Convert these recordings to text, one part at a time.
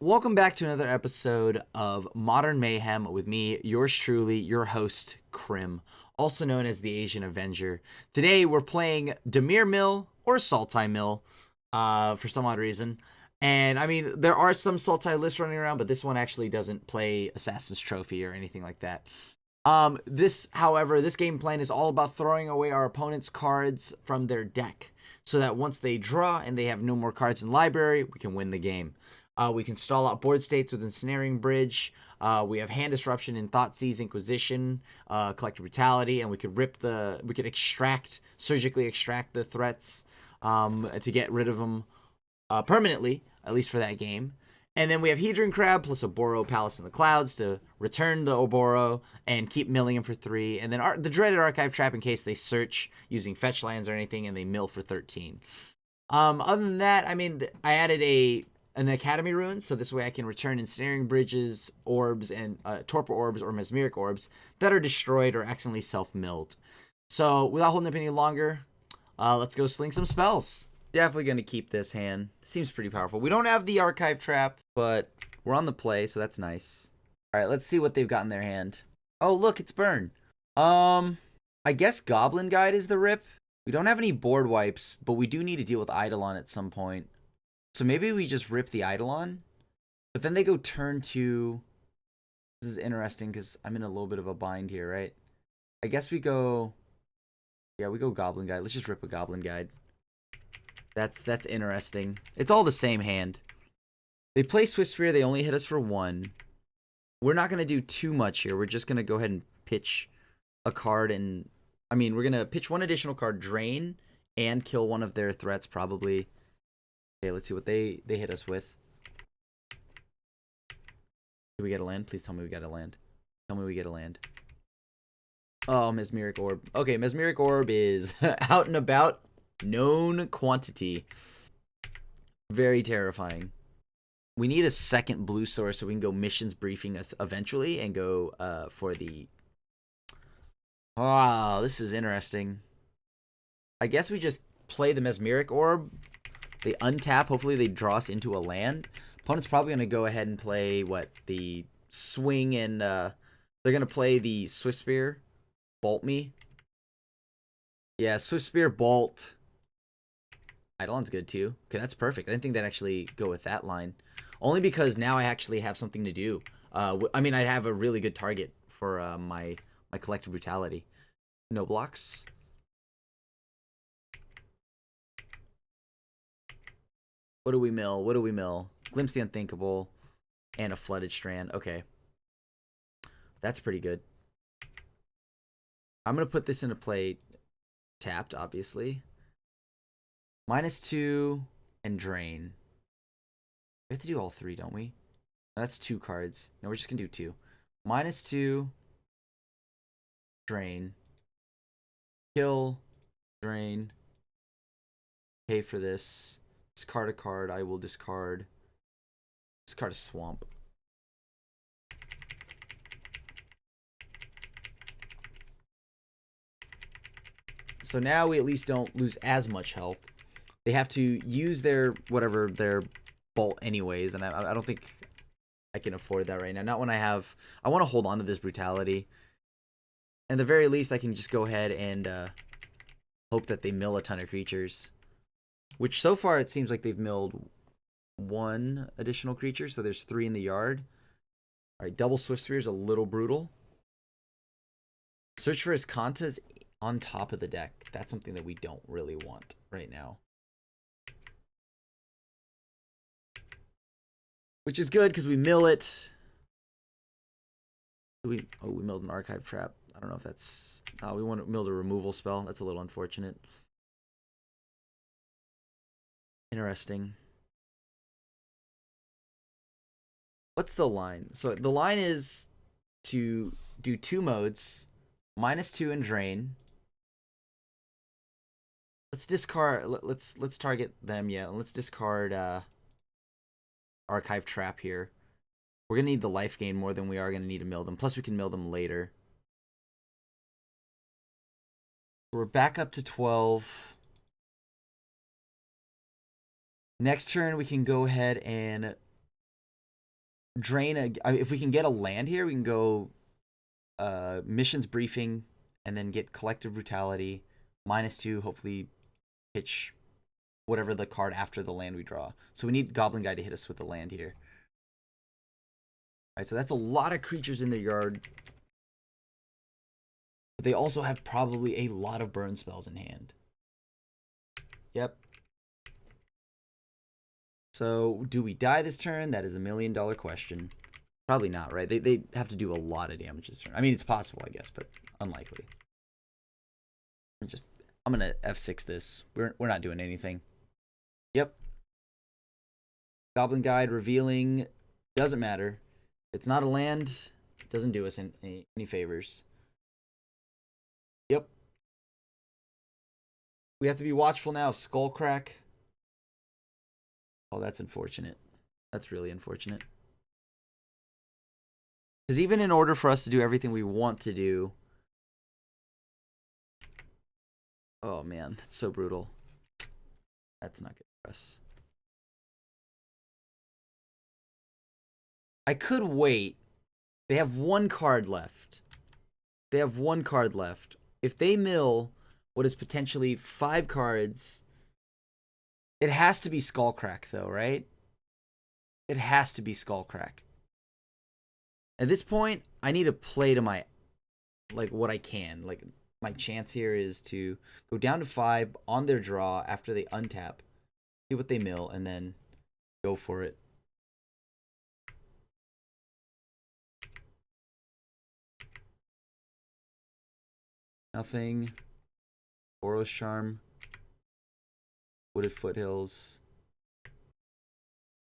Welcome back to another episode of Modern Mayhem with me, yours truly, your host, Krim, also known as the Asian Avenger. Today we're playing Dimir Mill or Sultai Mill for some odd reason. And I mean, there are some Sultai lists running around, but this one actually doesn't play Assassin's Trophy or anything like that. However, this game plan is all about throwing away our opponent's cards from their deck so that once they draw and they have no more cards in library, we can win the game. We can stall out board states with Ensnaring Bridge. We have Hand Disruption in Thoughtseize Inquisition, Collective Brutality, and we could surgically extract the threats to get rid of them permanently, at least for that game. And then we have Hedron Crab plus Oboro Palace in the Clouds to return the Oboro and keep milling him for 3. And then the dreaded Archive Trap in case they search using fetch lands or anything and they mill for 13. Other than that, I mean, I added an Academy Ruin, so this way I can return Ensnaring Bridges, Orbs, and Torpor Orbs or Mesmeric Orbs that are destroyed or accidentally self-milled. So without holding up any longer, let's go sling some spells. Definitely going to keep this hand. Seems pretty powerful. We don't have the Archive Trap, but we're on the play, so that's nice. All right, let's see what they've got in their hand. Oh, look, it's Burn. I guess Goblin Guide is the rip. We don't have any board wipes, but we do need to deal with Eidolon at some point. So maybe we just rip the Eidolon, but then they go turn 2. This is interesting because I'm in a little bit of a bind here, right? I guess we go... Yeah, we go Goblin Guide. Let's just rip a Goblin Guide. That's interesting. It's all the same hand. They play Swift Spear. They only hit us for 1. We're not going to do too much here. We're just going to go ahead and pitch a card and... I mean, we're going to pitch 1 additional card, Drain, and kill one of their threats, probably. Okay, let's see what they hit us with. Do we get a land? Please tell me we got a land. Tell me we get a land. Oh, Mesmeric Orb. Okay, Mesmeric Orb is out and about. Known quantity. Very terrifying. We need a second blue source so we can go missions briefing us eventually and go for the... Wow, this is interesting. I guess we just play the Mesmeric Orb. They untap. Hopefully they draw us into a land. Opponent's probably going to go ahead and play, the swing and... they're going to play the Swift Spear. Bolt me. Yeah, Swift Spear, Bolt. Eidolon's good too. Okay, that's perfect. I didn't think that'd actually go with that line. Only because now I actually have something to do. I mean, I have a really good target for my Collective Brutality. No blocks. What do we mill? What do we mill? Glimpse the Unthinkable and a Flooded Strand. Okay. That's pretty good. I'm going to put this into play tapped, obviously. -2 and Drain. We have to do all 3, don't we? No, that's 2 cards. No, we're just going to do 2. -2. Drain. Kill. Drain. Pay for this. Discard a card. I will discard. Discard a Swamp. So now we at least don't lose as much help. They have to use their bolt anyways, and I don't think I can afford that right now. Not when I want to hold on to this Brutality. At the very least, I can just go ahead and hope that they mill a ton of creatures. Which so far it seems like they've milled 1 additional creature, so there's 3 in the yard. Alright, double Swift Spear is a little brutal. Search for his Kantas on top of the deck. That's something that we don't really want right now. Which is good because we mill it. We milled an Archive Trap. I don't know if that's... we want to mill a removal spell. That's a little unfortunate. Interesting. What's the line? So the line is to do 2 modes. -2 and Drain. Let's discard... Let's target them, yeah. Let's discard Archive Trap here. We're going to need the life gain more than we are going to need to mill them. Plus we can mill them later. We're back up to 12. Next turn, we can go ahead and drain if we can get a land here, we can go missions briefing and then get collective brutality -2. Hopefully, pitch whatever the card after the land we draw. So we need Goblin Guy to hit us with the land here. All right, so that's a lot of creatures in their yard. But they also have probably a lot of burn spells in hand. Yep. So do we die this turn? That is the $1,000,000 question. Probably not, right? They have to do a lot of damage this turn. I mean, it's possible, I guess, but unlikely. I'm gonna F6 this. We're not doing anything. Yep. Goblin Guide revealing doesn't matter. It's not a land. It doesn't do us any favors. Yep. We have to be watchful now of Skullcrack. Oh, that's unfortunate. That's really unfortunate. Because even in order for us to do everything we want to do... Oh, man. That's so brutal. That's not good for us. I could wait. They have one card left. They have one card left. If they mill what is potentially 5 cards... It has to be Skullcrack, though, right? It has to be Skullcrack. At this point, I need to play to my, like, what I can. Like, my chance here is to go down to 5 on their draw after they untap, see what they mill, and then go for it. Nothing. Boros Charm. Wooded Foothills.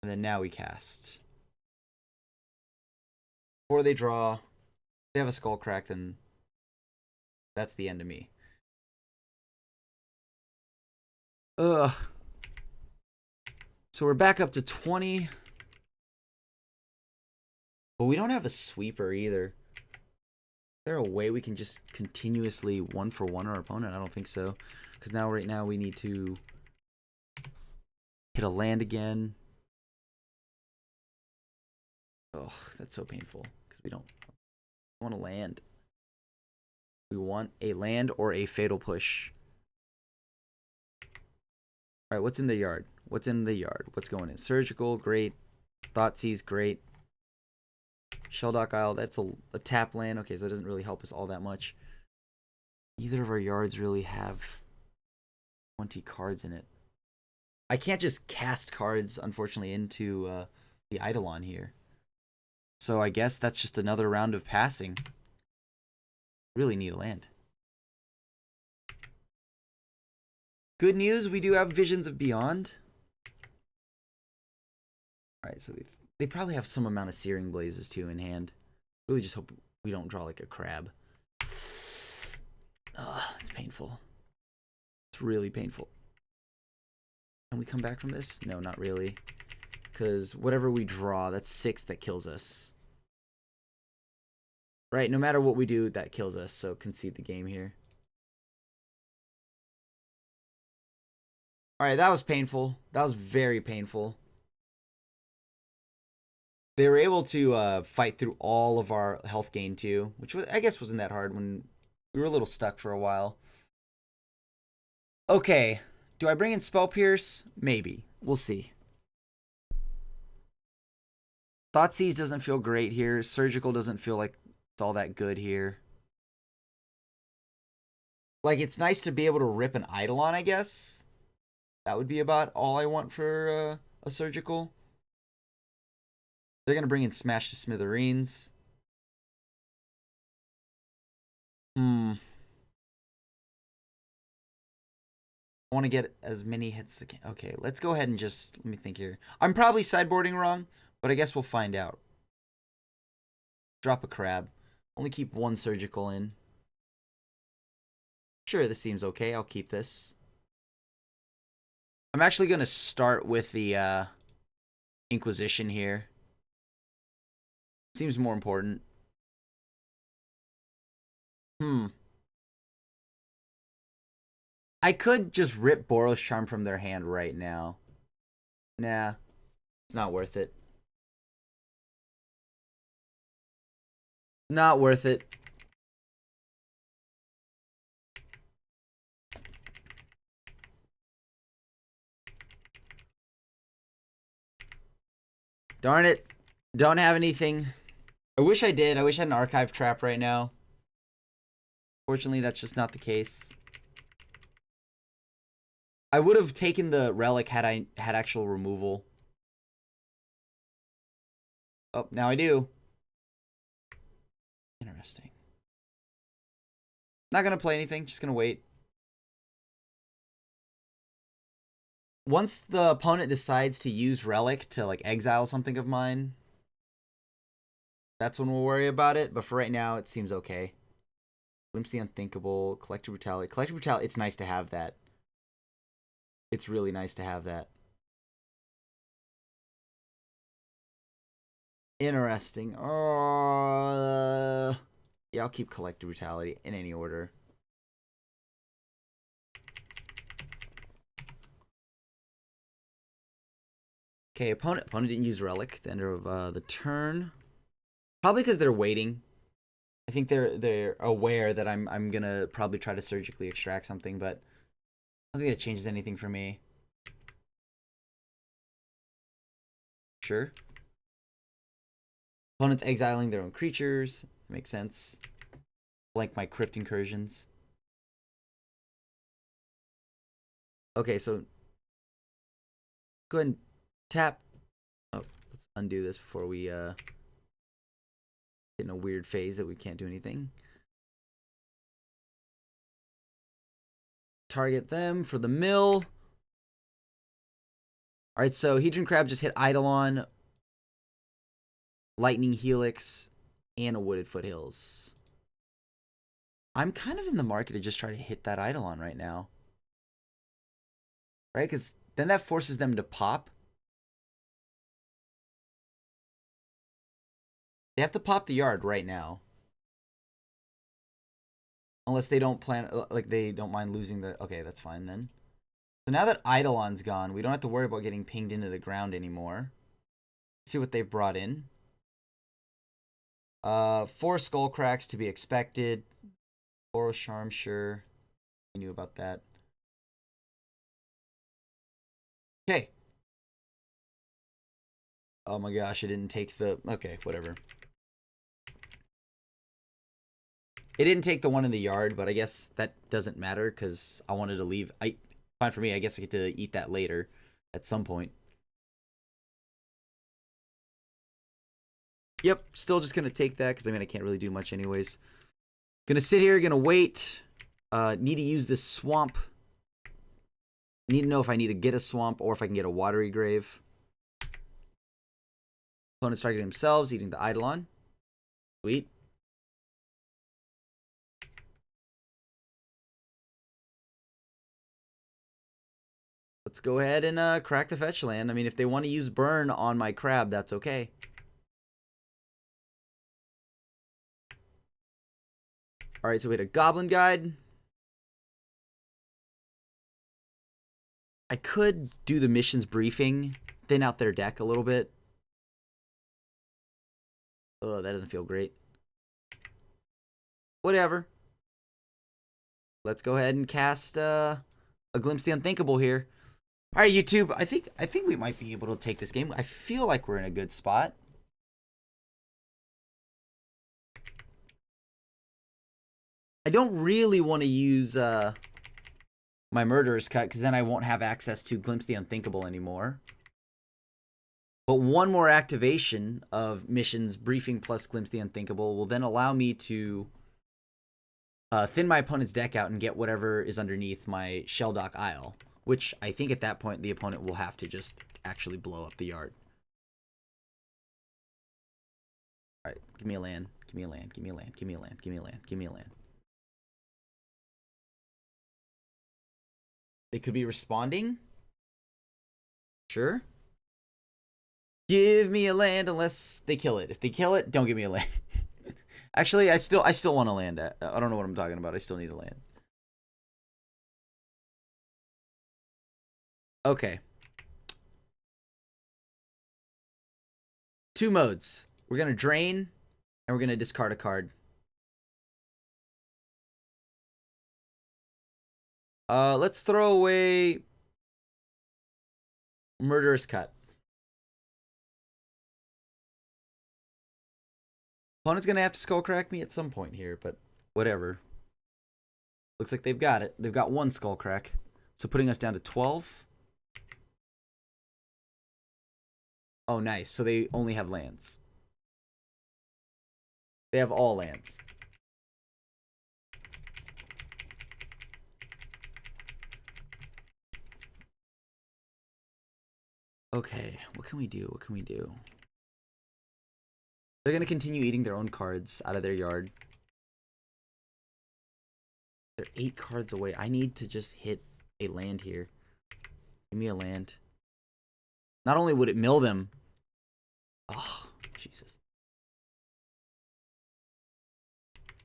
And then now we cast. Before they draw, if they have a Skullcrack, then that's the end of me. Ugh. So we're back up to 20. But we don't have a sweeper either. Is there a way we can just continuously 1-for-1 our opponent? I don't think so. Because now, right now, we need to hit a land again. Oh, that's so painful. Because we don't want a land. We want a land or a fatal push. Alright, what's in the yard? What's in the yard? What's going in? Surgical, great. Thoughtseize, great. Shelldock Isle, that's a tap land. Okay, so that doesn't really help us all that much. Neither of our yards really have 20 cards in it. I can't just cast cards, unfortunately, into the Eidolon here. So I guess that's just another round of passing. Really need a land. Good news, we do have Visions of Beyond. Alright, so they probably have some amount of Searing Blazes too in hand. Really just hope we don't draw like a crab. Ugh, it's painful. It's really painful. Can we come back from this? No, not really. Because whatever we draw, that's 6 that kills us. Right, no matter what we do, that kills us. So concede the game here. Alright, that was painful. That was very painful. They were able to fight through all of our health gain too, which was, I guess wasn't that hard when we were a little stuck for a while. Okay, do I bring in Spell Pierce? Maybe. We'll see. Thoughtseize doesn't feel great here. Surgical doesn't feel like it's all that good here. Like, it's nice to be able to rip an Eidolon, I guess. That would be about all I want for a Surgical. They're going to bring in Smash to Smithereens. I want to get as many hits as I can. Okay, let's go ahead and just, let me think here. I'm probably sideboarding wrong, but I guess we'll find out. Drop a crab. Only keep 1 Surgical in. Sure, this seems okay. I'll keep this. I'm actually going to start with the Inquisition here. Seems more important. I could just rip Boros Charm from their hand right now. Nah, it's not worth it. Not worth it. Darn it. Don't have anything. I wish I did. I wish I had an archive trap right now. Fortunately, that's just not the case. I would have taken the relic had I had actual removal. Oh, now I do. Interesting. Not going to play anything. Just going to wait. Once the opponent decides to use relic to like exile something of mine, that's when we'll worry about it. But for right now, it seems okay. Glimpse the Unthinkable, Collective Brutality. Collective Brutality, it's nice to have that. It's really nice to have that. Interesting. Yeah, I'll keep Collective Brutality in any order. Okay, opponent didn't use Relic at the end of the turn. Probably because they're waiting. I think they're aware that I'm gonna probably try to surgically extract something, but I don't think that changes anything for me. Sure. Opponent's exiling their own creatures. Makes sense. Blank my Crypt Incursions. Okay, so go ahead and tap. Oh, let's undo this before we get in a weird phase that we can't do anything. Target them for the mill. Alright, so Hedron Crab just hit Eidolon, Lightning Helix, and a Wooded Foothills. I'm kind of in the market to just try to hit that Eidolon right now. Right? Because then that forces them to pop. They have to pop the yard right now. Unless they don't plan, like they don't mind losing the... Okay, that's fine then. So now that Eidolon's gone, we don't have to worry about getting pinged into the ground anymore. Let's see what they've brought in. 4 Skull Cracks to be expected. Oral Charm, sure. We knew about that. Okay. Oh my gosh, I didn't take the... Okay, whatever. It didn't take the one in the yard, but I guess that doesn't matter because I wanted to leave. Fine for me. I guess I get to eat that later at some point. Yep, still just going to take that because, I mean, I can't really do much anyways. Gonna sit here, gonna wait. Need to use this swamp. Need to know if I need to get a swamp or if I can get a watery grave. Opponents targeting themselves, eating the Eidolon. Sweet. Let's go ahead and crack the fetch land. I mean, if they want to use burn on my crab, that's okay. Alright, so we had a Goblin Guide. I could do the missions briefing, thin out their deck a little bit. Oh, that doesn't feel great. Whatever. Let's go ahead and cast a Glimpse the Unthinkable here. Alright, YouTube, I think we might be able to take this game. I feel like we're in a good spot. I don't really want to use my Murderer's Cut because then I won't have access to Glimpse the Unthinkable anymore. But one more activation of missions briefing plus Glimpse the Unthinkable will then allow me to thin my opponent's deck out and get whatever is underneath my Shelldock Isle. Which I think at that point the opponent will have to just actually blow up the yard. Alright, give me a land. Give me a land. Give me a land. Give me a land. Give me a land. Give me a land. They could be responding. Sure. Give me a land unless they kill it. If they kill it, don't give me a land. Actually, I still want to land. I don't know what I'm talking about. I still need a land. Okay. 2 modes. We're going to drain And we're going to discard a card. Let's throw away Murderous Cut. Opponent's going to have to skull crack me at some point here, but whatever. Looks like they've got it. They've got one skull crack. So putting us down to 12. Oh, nice. So they only have lands. They have all lands. Okay, what can we do? What can we do? They're going to continue eating their own cards out of their yard. They're 8 cards away. I need to just hit a land here. Give me a land. Not only would it mill them. Oh, Jesus.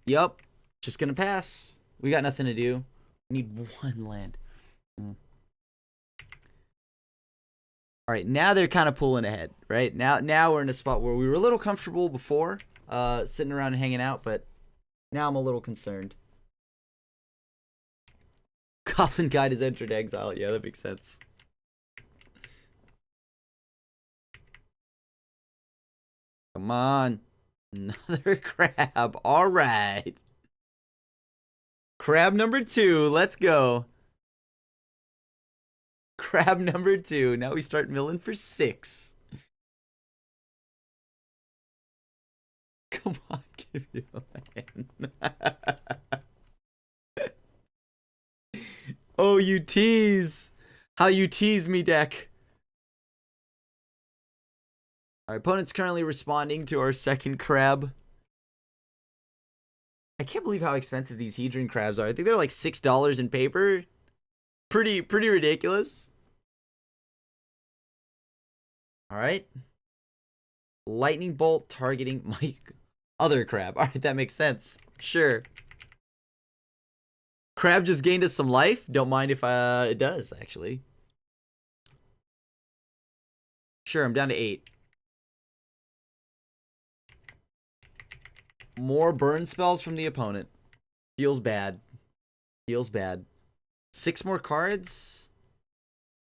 Yup. Just going to pass. We got nothing to do. We need one land. All right, now they're kind of pulling ahead, right? Now we're in a spot where we were a little comfortable before, sitting around and hanging out, but now I'm a little concerned. Goblin Guide has entered exile. Yeah, that makes sense. Come on. Another crab. All right. Crab number 2. Let's go. Crab number 2. Now we start milling for 6. Come on, give me a land. Oh, you tease. How you tease me, deck. Our opponent's currently responding to our second crab. I can't believe how expensive these Hedron crabs are. I think they're like $6 in paper. Pretty ridiculous. All right. Lightning bolt targeting my other crab. All right, that makes sense. Sure. Crab just gained us some life. Don't mind if it does, actually. Sure, I'm down to 8. More burn spells from the opponent. Feels bad. Feels bad. 6 more cards?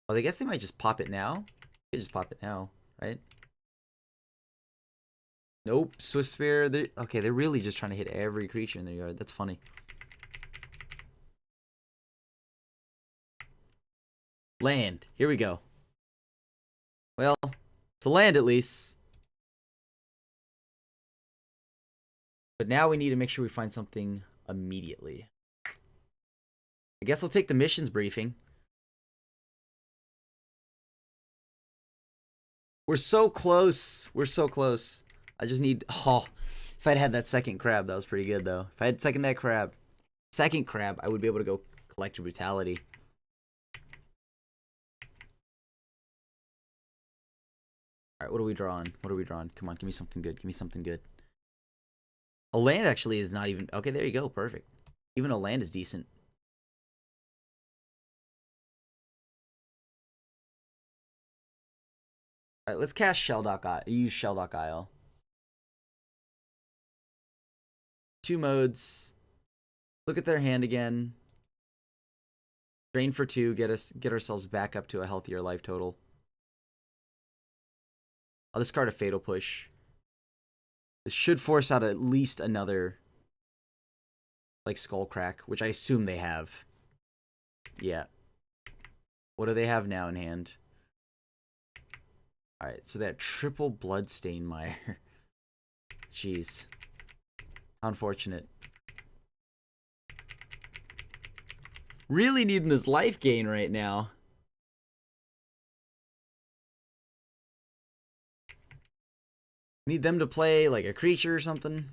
Oh, I guess they might just pop it now. They just pop it now, right? Nope. Swift Spear. Okay, they're really just trying to hit every creature in their yard. That's funny. Land. Here we go. Well, it's a land at least. But now we need to make sure we find something immediately. I guess I'll take the missions briefing. We're so close. We're so close. I just need... Oh, if I'd had that second crab, that was pretty good, though. If I had second crab, I would be able to go collect Brutality. All right, what are we drawing? What are we drawing? Come on, give me something good. Give me something good. A land actually is not even... Okay, there you go. Perfect. Even a land is decent. All right, let's cast Shelldock Isle. Use Shelldock Isle. 2 modes. Look at their hand again. Drain for 2. Get ourselves back up to a healthier life total. I'll discard a Fatal Push. This should force out at least another, like, Skull Crack, which I assume they have. Yeah. What do they have now in hand? Alright, so that triple Bloodstain Mire. Jeez. How unfortunate. Really needing this life gain right now. Need them to play like a creature or something.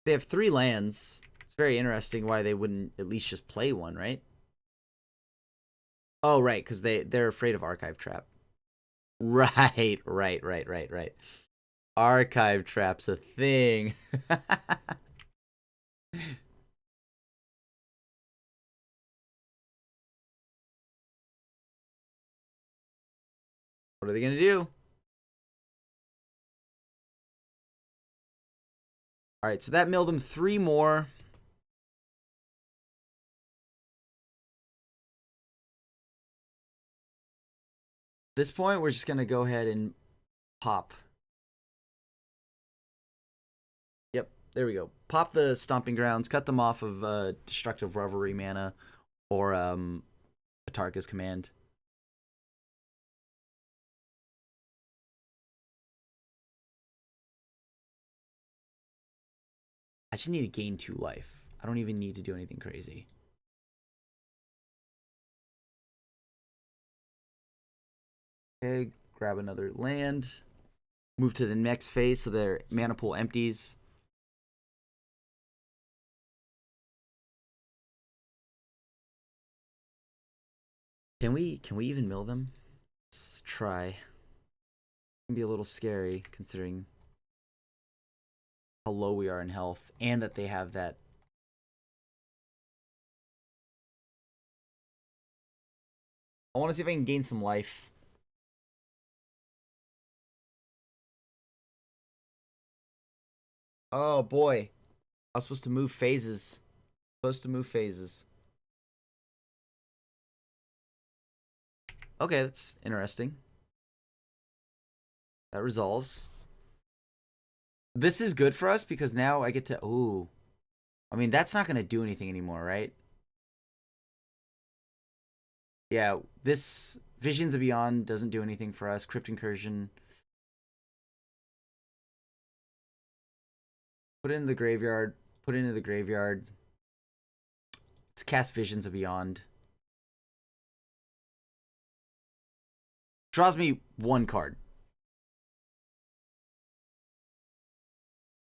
They have 3 lands. It's very interesting why they wouldn't at least just play one, right? Oh, right, because they're afraid of Archive Trap. Right. Archive Trap's a thing. What are they gonna do? All right, so that milled him 3 more. At this point, we're just going to go ahead and pop. Yep, there we go. Pop the Stomping Grounds, cut them off of Destructive Revelry mana or Atarka's Command. I just need to gain 2 life. I don't even need to do anything crazy. Okay, grab another land. Move to the next phase so their mana pool empties. Can we even mill them? Let's try. It can be a little scary considering how low we are in health and that they have that. I want to see if I can gain some life. Oh boy. I was supposed to move phases. Okay, that's interesting. That resolves. This is good for us because now I get to... Ooh. I mean, that's not going to do anything anymore, right? Yeah, this Visions of Beyond doesn't do anything for us. Crypt Incursion. Put it in the graveyard. Put it into the graveyard. Let's cast Visions of Beyond. Draws me 1 card.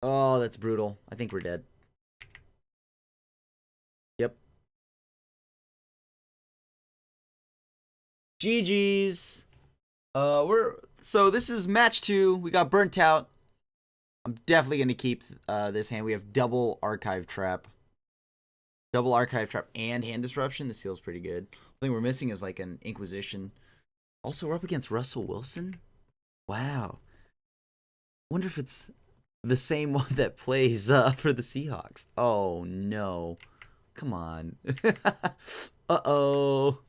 Oh, that's brutal. I think we're dead. Yep. GG's. So this is match 2. We got burnt out. I'm definitely gonna keep this hand. We have double Archive Trap. Double Archive Trap and Hand Disruption. This feels pretty good. The thing we're missing is like an Inquisition. Also, we're up against Russell Wilson. Wow. Wonder if it's the same one that plays for the Seahawks. Oh no. Come on. Uh-oh.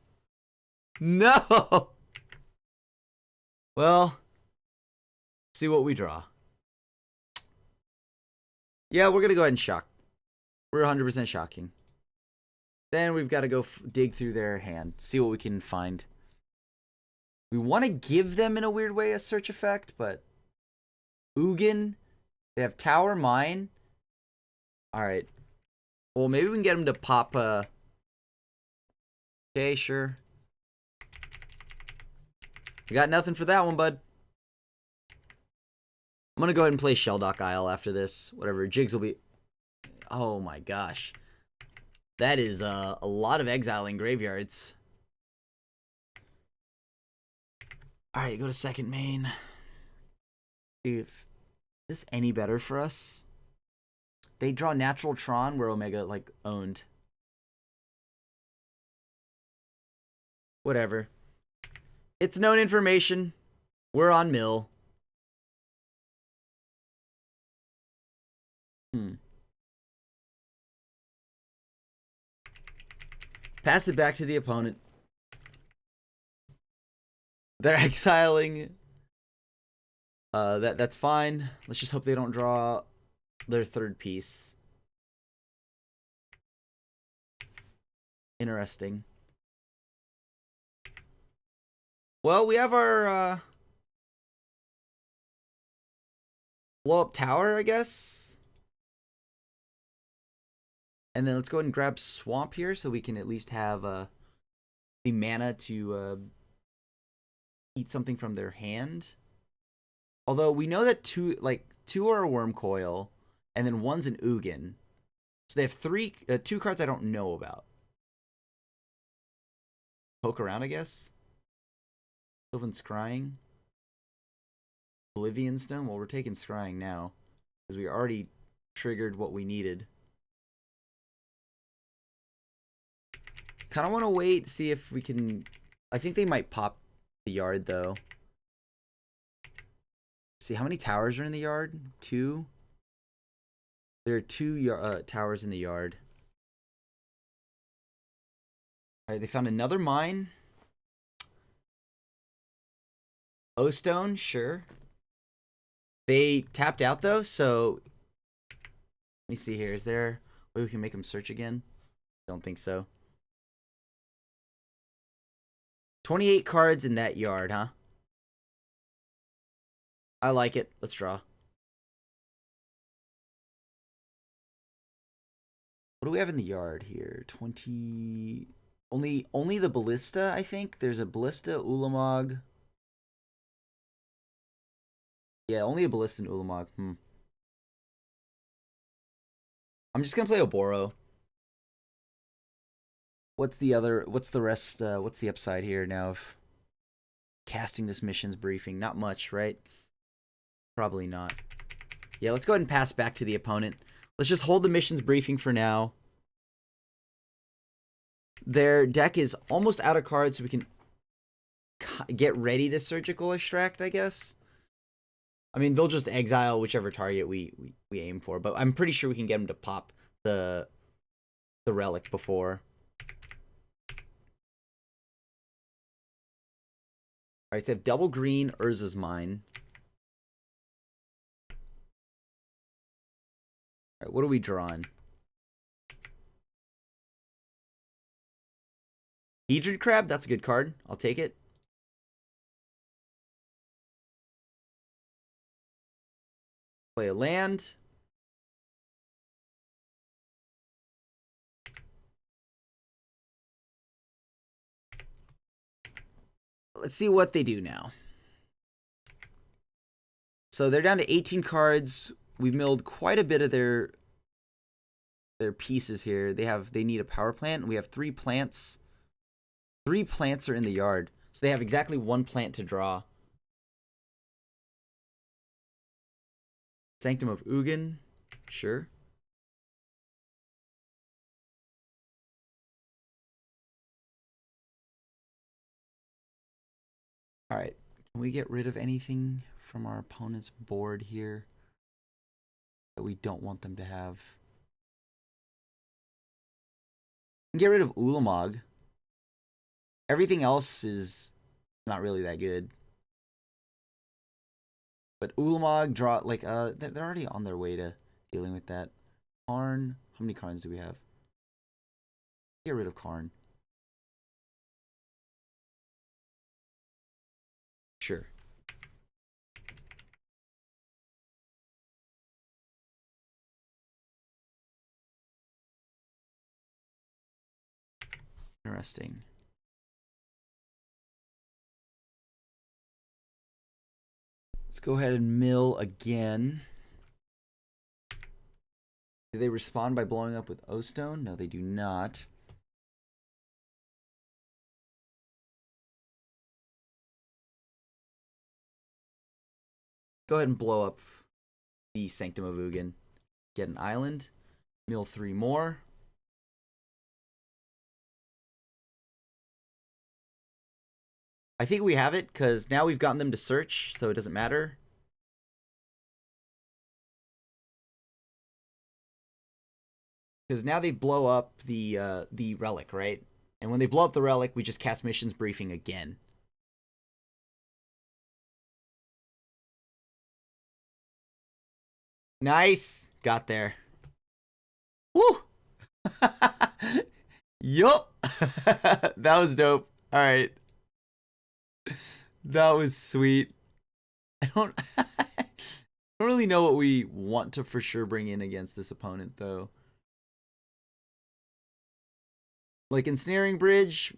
No. Well, see what we draw. Yeah, we're going to go ahead and shock. We're 100% shocking. Then we've got to go dig through their hand, see what we can find. We want to give them, in a weird way, a search effect, but... Ugin. They have Tower Mine. Alright. Well, maybe we can get them to pop... Okay, sure. We got nothing for that one, bud. I'm going to go ahead and play Shelldock Isle after this. Whatever. Jigs will be... Oh my gosh. That is a lot of exiling graveyards. Alright, go to second main. If this any better for us? They draw Natural Tron where Omega, like, owned. Whatever. It's known information. We're on mill. Pass it back to the opponent. They're exiling. That's fine. Let's just hope they don't draw their third piece. Interesting. Well, we have our blow up tower, I guess. And then let's go ahead and grab Swamp here so we can at least have the mana to eat something from their hand. Although we know that two are a Worm Coil, and then one's an Ugin. So they have two cards I don't know about. Poke around, I guess. Sylvan Scrying. Oblivion Stone. Well, we're taking Scrying now because we already triggered what we needed. Kind of want to wait, see if we can... I think they might pop the yard, though. See, how many towers are in the yard? 2? There are two towers in the yard. All right, they found another mine. O-stone, sure. They tapped out though, so let me see here. Is there a way we can make them search again? Don't think so. 28 cards in that yard, huh? I like it. Let's draw. What do we have in the yard here? 20. Only the ballista, I think. There's a ballista, Ulamog. Yeah, only a ballista and Ulamog. I'm just gonna play Oboro. What's the rest? What's the upside here now of casting this missions briefing? Not much, right? Probably not. Yeah, let's go ahead and pass back to the opponent. Let's just hold the missions briefing for now. Their deck is almost out of cards, so we can get ready to surgical extract, I guess. I mean, they'll just exile whichever target we aim for, but I'm pretty sure we can get them to pop the relic before. Alright, so they have double green, Urza's Mine. Alright, what are we drawing? Hedron Crab, that's a good card. I'll take it. Play a land. Let's see what they do now. So they're down to 18 cards. We've milled quite a bit of their pieces here. They need a power plant. We have 3 plants. 3 plants are in the yard. So they have exactly 1 plant to draw. Sanctum of Ugin. Sure. Alright. Can we get rid of anything from our opponent's board here that we don't want them to have? Get rid of Ulamog. Everything else is not really that good. But Ulamog draw they're already on their way to dealing with that. Karn. How many Karns do we have? Get rid of Karn. Sure. Interesting. Let's go ahead and mill again. Do they respond by blowing up with O-stone? No, they do not. Go ahead and blow up the Sanctum of Ugin. Get an island. Mill 3 more. I think we have it, because now we've gotten them to search, so it doesn't matter. Because now they blow up the relic, right? And when they blow up the relic, we just cast missions briefing again. Nice! Got there. Woo! Yup! That was dope. Alright. That was sweet. I don't really know what we want to for sure bring in against this opponent, though. Like, Ensnaring Bridge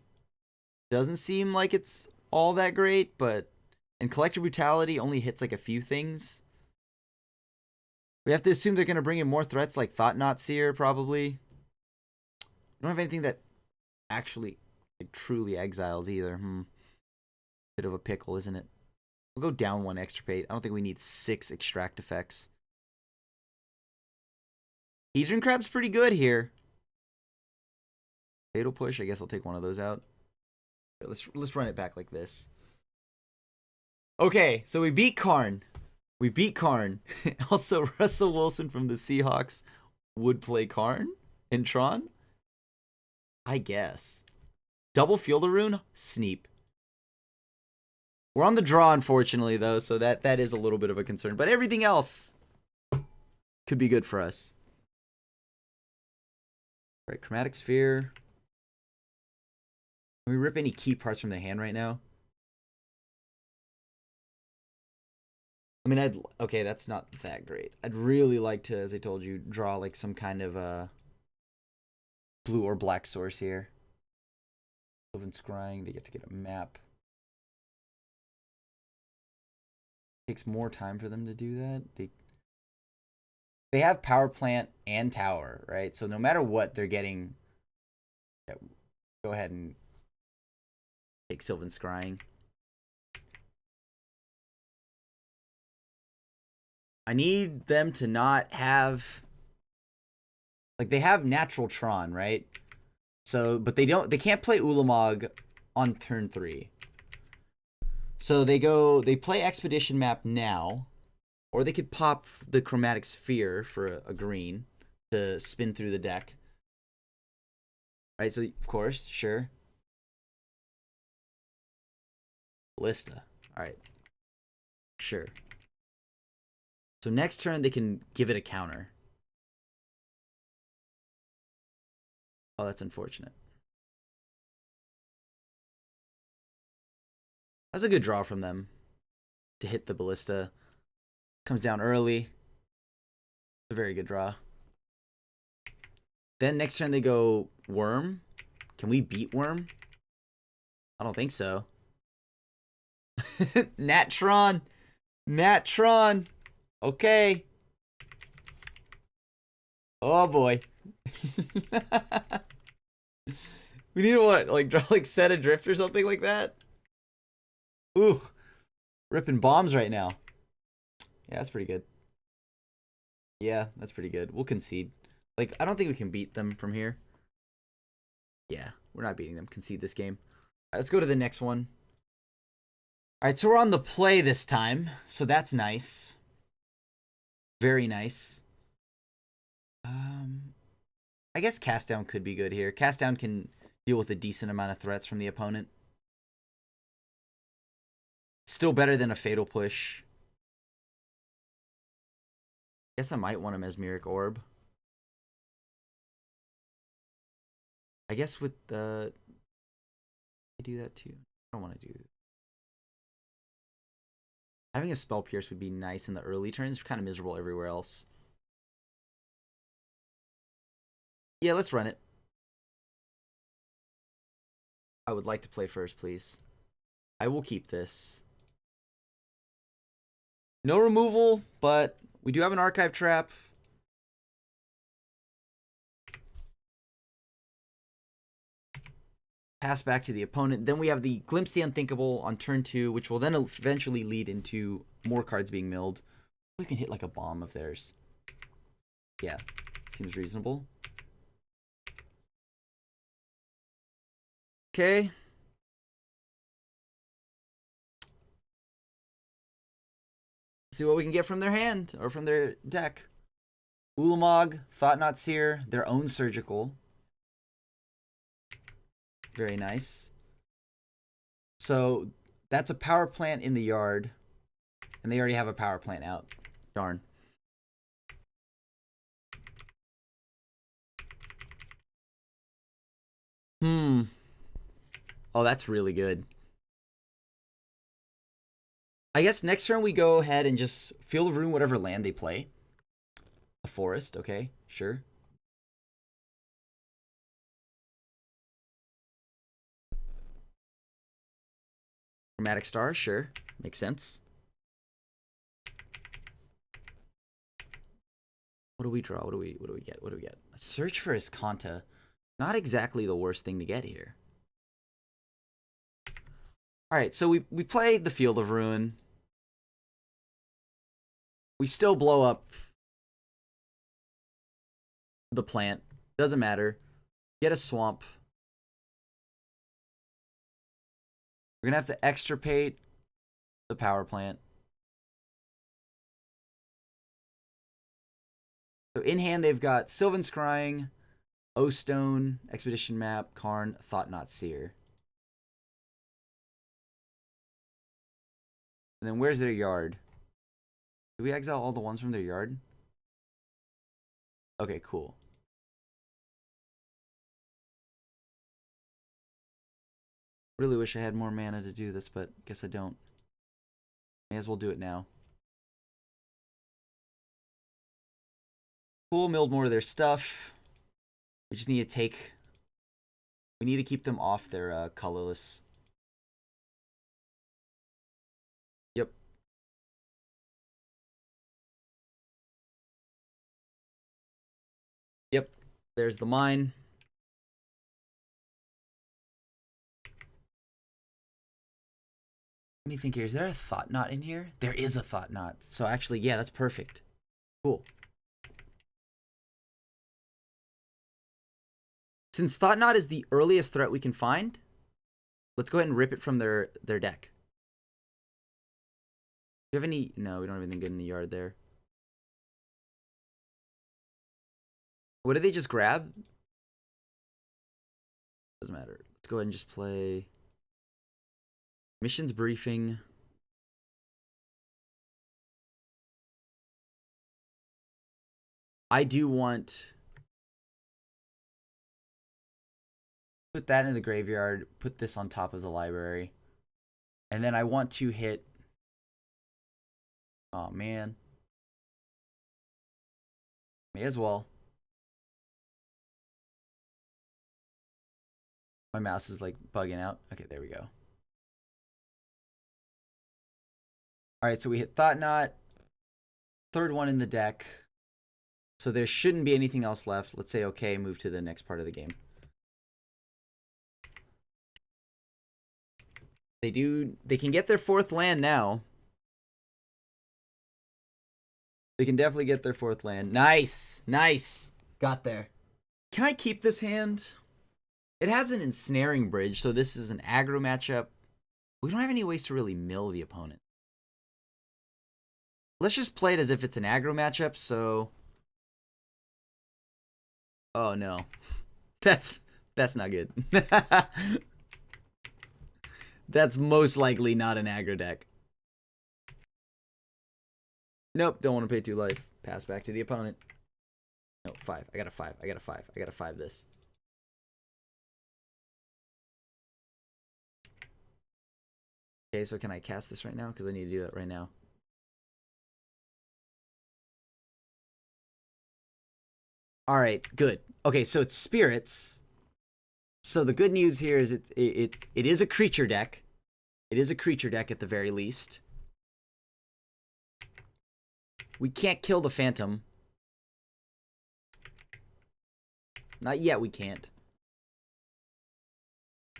doesn't seem like it's all that great, but... And Collector Brutality only hits, like, a few things. We have to assume they're going to bring in more threats like Thought-Knot Seer, probably. We don't have anything that actually truly exiles either. Bit of a pickle, isn't it? We'll go down 1 Extirpate. I don't think we need 6 extract effects. Hedron Crab's pretty good here. Fatal Push, I guess I'll take one of those out. Let's run it back like this. Okay, so we beat Karn. We beat Karn. Also, Russell Wilson from the Seahawks would play Karn in Tron? I guess. Double Fielder Rune? Sneep. We're on the draw, unfortunately, though, so that is a little bit of a concern. But everything else could be good for us. All right, Chromatic Sphere. Can we rip any key parts from the hand right now? I mean, okay, that's not that great. I'd really like to, as I told you, draw like some kind of blue or black source here. Sylvan Scrying, they get to get a map. Takes more time for them to do that. They have power plant and tower, right? So no matter what, they're getting. Yeah, go ahead and take Sylvan Scrying. I need them to not have, like, they have natural Tron, right? So, but they can't play Ulamog on turn 3. So they play Expedition Map now, or they could pop the Chromatic Sphere for a green to spin through the deck. Right, so of course, sure. Ballista. Alright. Sure. So next turn they can give it a counter. Oh, that's unfortunate. That's a good draw from them to hit the Ballista. Comes down early. It's a very good draw. Then next turn they go Worm. Can we beat Worm? I don't think so. Natron. Natron. Okay. Oh boy. We need to what? Like draw like Set Adrift or something like that? Ooh. Ripping bombs right now. Yeah, that's pretty good. Yeah, that's pretty good. We'll concede. Like, I don't think we can beat them from here. Yeah, we're not beating them. Concede this game. All right, let's go to the next one. All right, so we're on the play this time. So that's nice. Very nice. I guess Cast Down could be good here. Cast Down can deal with a decent amount of threats from the opponent. Still better than a Fatal Push. Guess I might want a Mesmeric Orb. I guess with the... I do that too. I don't want to do... Having a Spell Pierce would be nice in the early turns. Kind of miserable everywhere else. Yeah, let's run it. I would like to play first, please. I will keep this. No removal, but we do have an Archive Trap. Pass back to the opponent. Then we have the Glimpse the Unthinkable on turn 2, which will then eventually lead into more cards being milled. We can hit like a bomb of theirs. Yeah, seems reasonable. Okay. See what we can get from their hand or from their deck. Ulamog, Thought Not Seer, their own Surgical. Very nice. So that's a power plant in the yard. And they already have a power plant out. Darn. Oh, that's really good. I guess next turn we go ahead and just Field of Ruin whatever land they play. A forest, okay, sure. Chromatic Star, sure. Makes sense. What do we draw? What do we get? What do we get? A Search for Iskanta. Not exactly the worst thing to get here. Alright, so we play the Field of Ruin. We still blow up the plant. Doesn't matter. Get a swamp. We're going to have to extirpate the power plant. So in hand, they've got Sylvan Scrying, O-Stone, Expedition Map, Karn, Thought Not Seer. And then where's their yard? Did we exile all the ones from their yard? Okay, cool. Really wish I had more mana to do this, but guess I don't. May as well do it now. Cool, milled more of their stuff. We just need to take... We need to keep them off their colorless. Yep. Yep. There's the mine. Let me think here. Is there a Thought Knot in here? There is a Thought Knot. So actually, yeah, that's perfect. Cool. Since Thought Knot is the earliest threat we can find, let's go ahead and rip it from their deck. Do you have any... No, we don't have anything good in the yard there. What did they just grab? Doesn't matter. Let's go ahead and just play... Missions Briefing. I do want... Put that in the graveyard. Put this on top of the library. And then I want to hit... Oh, man. May as well. My mouse is like bugging out. Okay, there we go. Alright, so we hit Thought Knot. Third one in the deck. So there shouldn't be anything else left. Let's say okay, move to the next part of the game. They can get their fourth land now. They can definitely get their fourth land. Nice. Nice. Got there. Can I keep this hand? It has an ensnaring bridge, so this is an aggro matchup. We don't have any ways to really mill the opponent. Let's just play it as if it's an aggro matchup, so... Oh, no. That's not good. That's most likely not an aggro deck. Nope, don't want to pay 2 life. Pass back to the opponent. No, 5. I got a 5. I got a 5. I got a 5 this. Okay, so can I cast this right now? Because I need to do it right now. Alright, good. Okay, so it's spirits. So the good news here is it is a creature deck. It is a creature deck at the very least. We can't kill the Phantom. Not yet, we can't.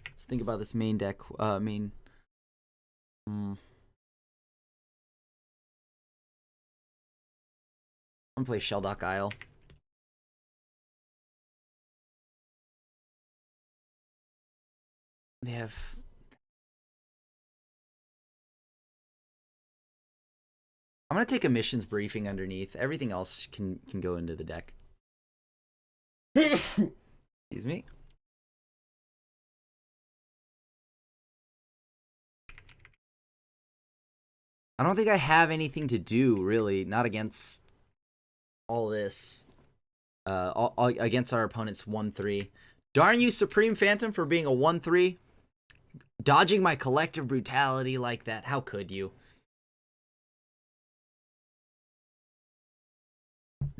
Let's think about this main deck. I'm gonna play Shelldock Isle. They have... I'm gonna take a missions briefing underneath. Everything else can go into the deck. Excuse me. I don't think I have anything to do, really. Not against all this. Against our opponent's 1-3. Darn you, Supreme Phantom, for being a 1-3. Dodging my collective brutality like that. How could you?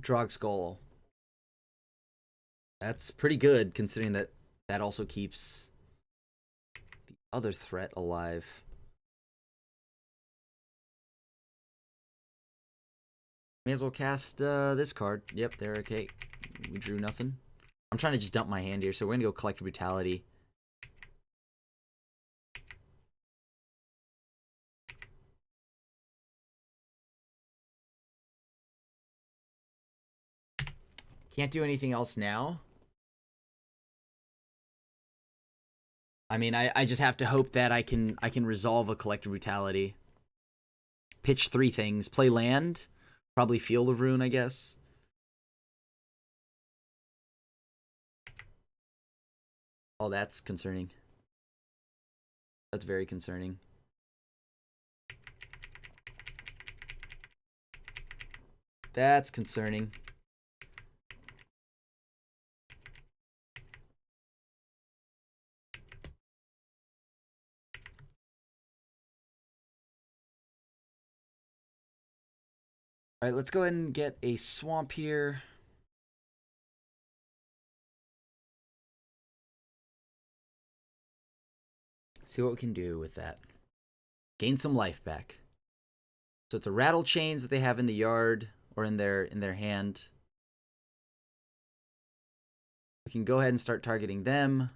Drog Skull. That's pretty good, considering that that also keeps the other threat alive. May as well cast this card. Yep, there, okay. We drew nothing. I'm trying to just dump my hand here, so we're going to go Collective Brutality. Can't do anything else now. I mean, I just have to hope that I can resolve a Collective Brutality. Pitch 3 things. Play land. Probably Field of Ruin, I guess. Oh, that's concerning. That's very concerning. That's concerning. All right, let's go ahead and get a swamp here. See what we can do with that. Gain some life back. So it's a rattle chains that they have in the yard or in their hand. We can go ahead and start targeting them.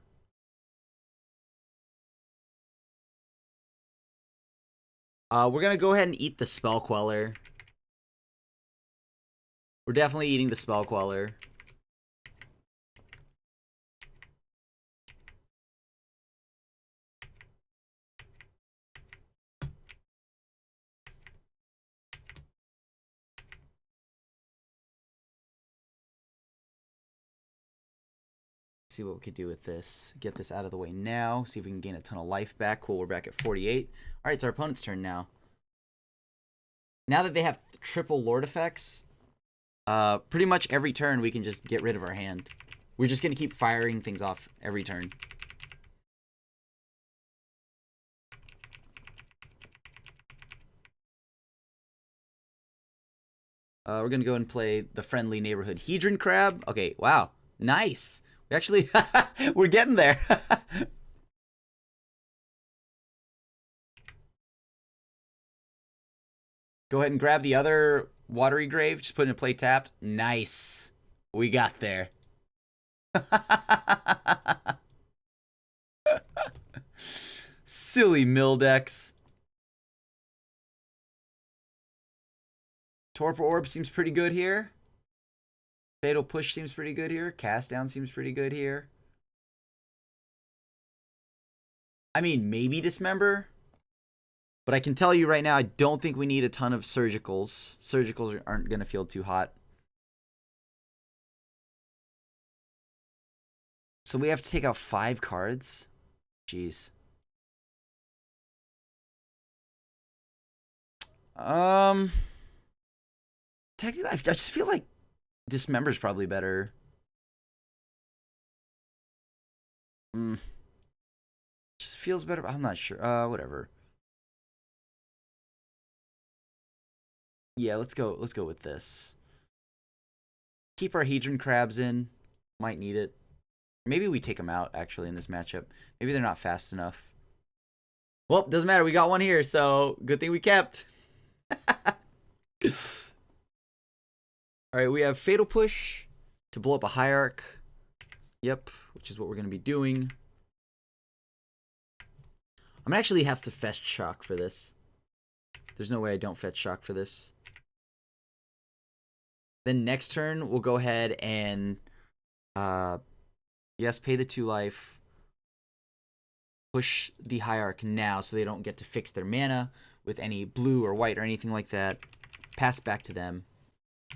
We're gonna go ahead and eat the Spell Queller. We're definitely eating the Spell Queller. See what we could do with this. Get this out of the way now. See if we can gain a ton of life back. Cool, we're back at 48. All right, it's our opponent's turn now. Now that they have triple Lord effects, pretty much every turn we can just get rid of our hand. We're just going to keep firing things off every turn. We're going to go and play the friendly neighborhood Hedron Crab. Okay, wow. Nice. We actually, we're getting there. Go ahead and grab the other Watery Grave. Just put it in play tapped. Nice. We got there. Silly Mildex. Torpor Orb seems pretty good here. Fatal Push seems pretty good here. Cast Down seems pretty good here. I mean, maybe Dismember. But I can tell you right now, I don't think we need a ton of Surgicals. Surgicals aren't going to feel too hot. So we have to take out 5 cards? Jeez. Technically, I just feel like Dismember's probably better. Just feels better. I'm not sure. Whatever. Yeah, let's go with this. Keep our Hedron Crabs in. Might need it. Maybe we take them out, actually, in this matchup. Maybe they're not fast enough. Well, doesn't matter. We got one here, so good thing we kept. Alright, we have Fatal Push to blow up a Hierarch. Yep, which is what we're going to be doing. I'm going to actually have to fetch Shock for this. There's no way I don't fetch Shock for this. Then next turn, we'll go ahead and... yes, pay the 2 life. Push the Hierarch now so they don't get to fix their mana with any blue or white or anything like that. Pass back to them.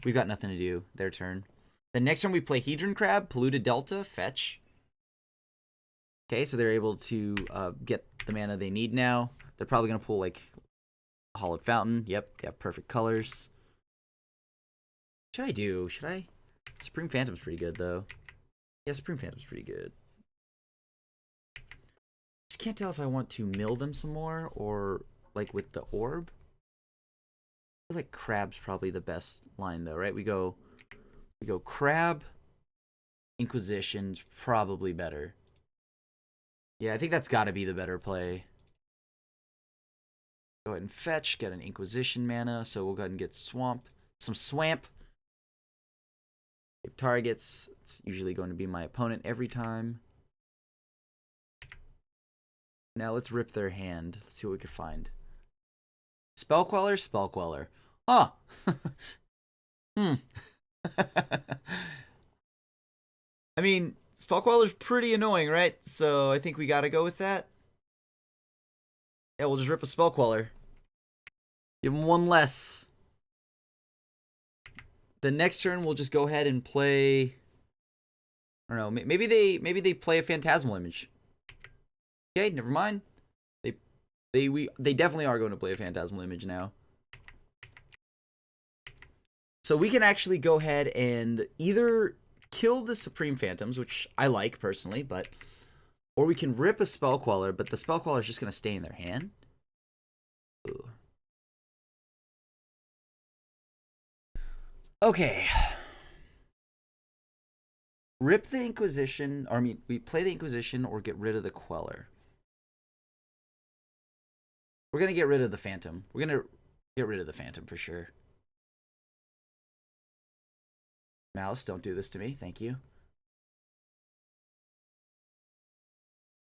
We've got nothing to do. Their turn. The next turn we play Hedron Crab, Polluted Delta, fetch. Okay, so they're able to get the mana they need now. They're probably going to pull like a Hollowed Fountain. Yep, they have perfect colors. What should I do? Should I? Supreme Phantom's pretty good though. Yeah, Supreme Phantom's pretty good. Just can't tell if I want to mill them some more or like with the orb. I feel like Crab's probably the best line though, right? We go Crab, Inquisition's probably better. Yeah, I think that's got to be the better play. Go ahead and fetch, get an Inquisition mana, so we'll go ahead and get some Swamp. If targets, it's usually going to be my opponent every time. Now let's rip their hand. Let's see what we can find. Spell Queller, Spell Queller. Huh. I mean, Spell Queller's pretty annoying, right? So I think we gotta go with that. Yeah, we'll just rip a Spell Queller. Give him 1 less. The next turn, we'll just go ahead and play... I don't know. Maybe they play a Phantasmal Image. Okay, never mind. They definitely are going to play a Phantasmal Image now. So we can actually go ahead and either kill the Supreme Phantoms, which I like personally, but or we can rip a Spell Queller, but the Spell Queller is just going to stay in their hand. Ooh. Okay. Rip the Inquisition, or I mean, we play the Inquisition or get rid of the Queller. We're going to get rid of the Phantom. We're going to get rid of the Phantom for sure. Mouse, don't do this to me. Thank you.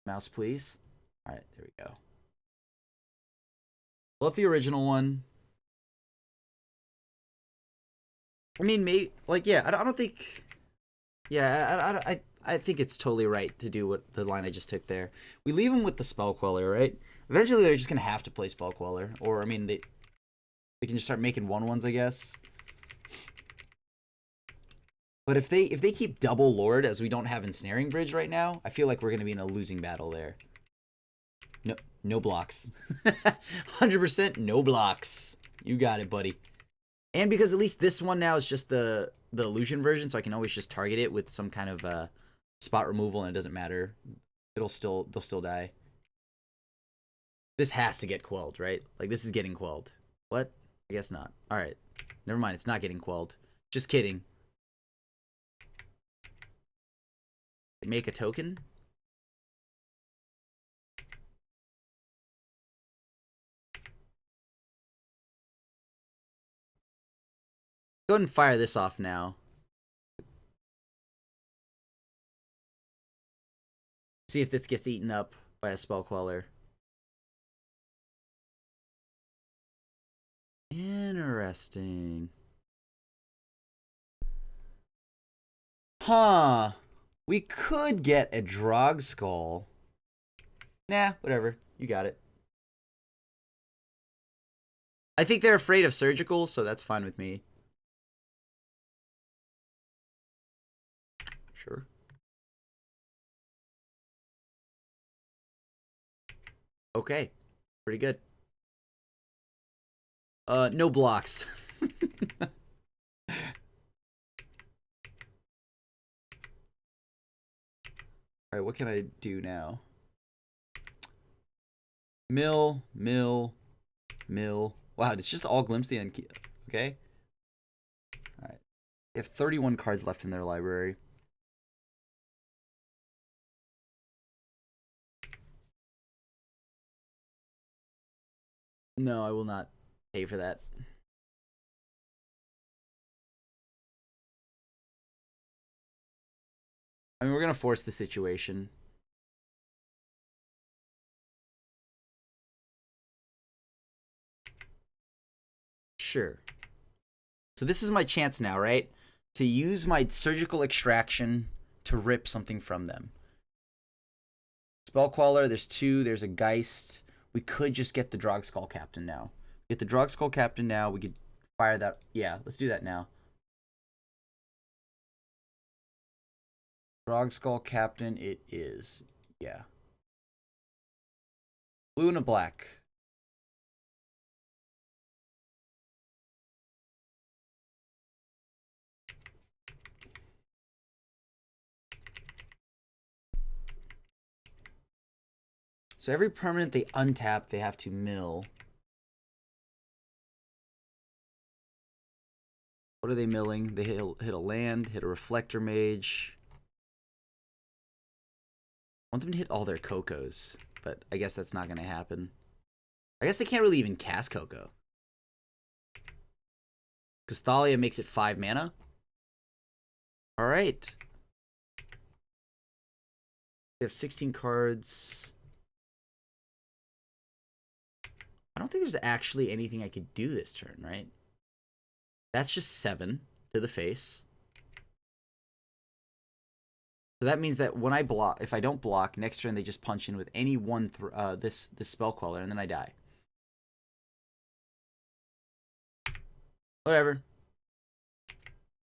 Mouse, please. All right, there we go. Love the original one. I mean, maybe, like, yeah, I don't think... Yeah, I think it's totally right to do what the line I just took there. We leave them with the Spell Queller, right? Eventually, they're just going to have to play Spell Queller. Or, I mean, they can just start making 1/1s, I guess. But if they keep double Lord, as we don't have Ensnaring Bridge right now, I feel like we're going to be in a losing battle there. No blocks. 100% no blocks. You got it, buddy. And because at least this one now is just the illusion version, so I can always just target it with some kind of spot removal, and it doesn't matter. They'll still die. This has to get quelled, right? Like, this is getting quelled. What? I guess not. All right. Never mind. It's not getting quelled. Just kidding. Make a token. Go ahead and fire this off now. See if this gets eaten up by a Spell Queller. Interesting. Huh. We could get a Drog Skull. Nah, whatever. You got it. I think they're afraid of surgical, so that's fine with me. Sure. Okay. Pretty good. No blocks. Alright, what can I do now? Mill. Wow, it's just all Glimpse the End. Okay. Alright. They have 31 cards left in their library. No, I will not pay for that. I mean, we're going to force the situation. Sure. So this is my chance now, right? To use my Surgical Extraction to rip something from them. Spell Queller, there's 2. There's a Geist. We could just get the Drogskull Captain now. Get the Drogskull Captain now. We could fire that. Yeah, let's do that now. Drogskull Captain it is. Yeah. Blue and a black. So every permanent they untap, they have to mill. What are they milling? They hit a land, hit a Reflector Mage. I want them to hit all their Cocos, but I guess that's not going to happen. I guess they can't really even cast Coco. Because Thalia makes it 5 mana. Alright. They have 16 cards. I don't think there's actually anything I could do this turn, right? That's just 7 to the face. So that means that when I block, if I don't block, next turn they just punch in with any one this Spell Queller, and then I die. Whatever.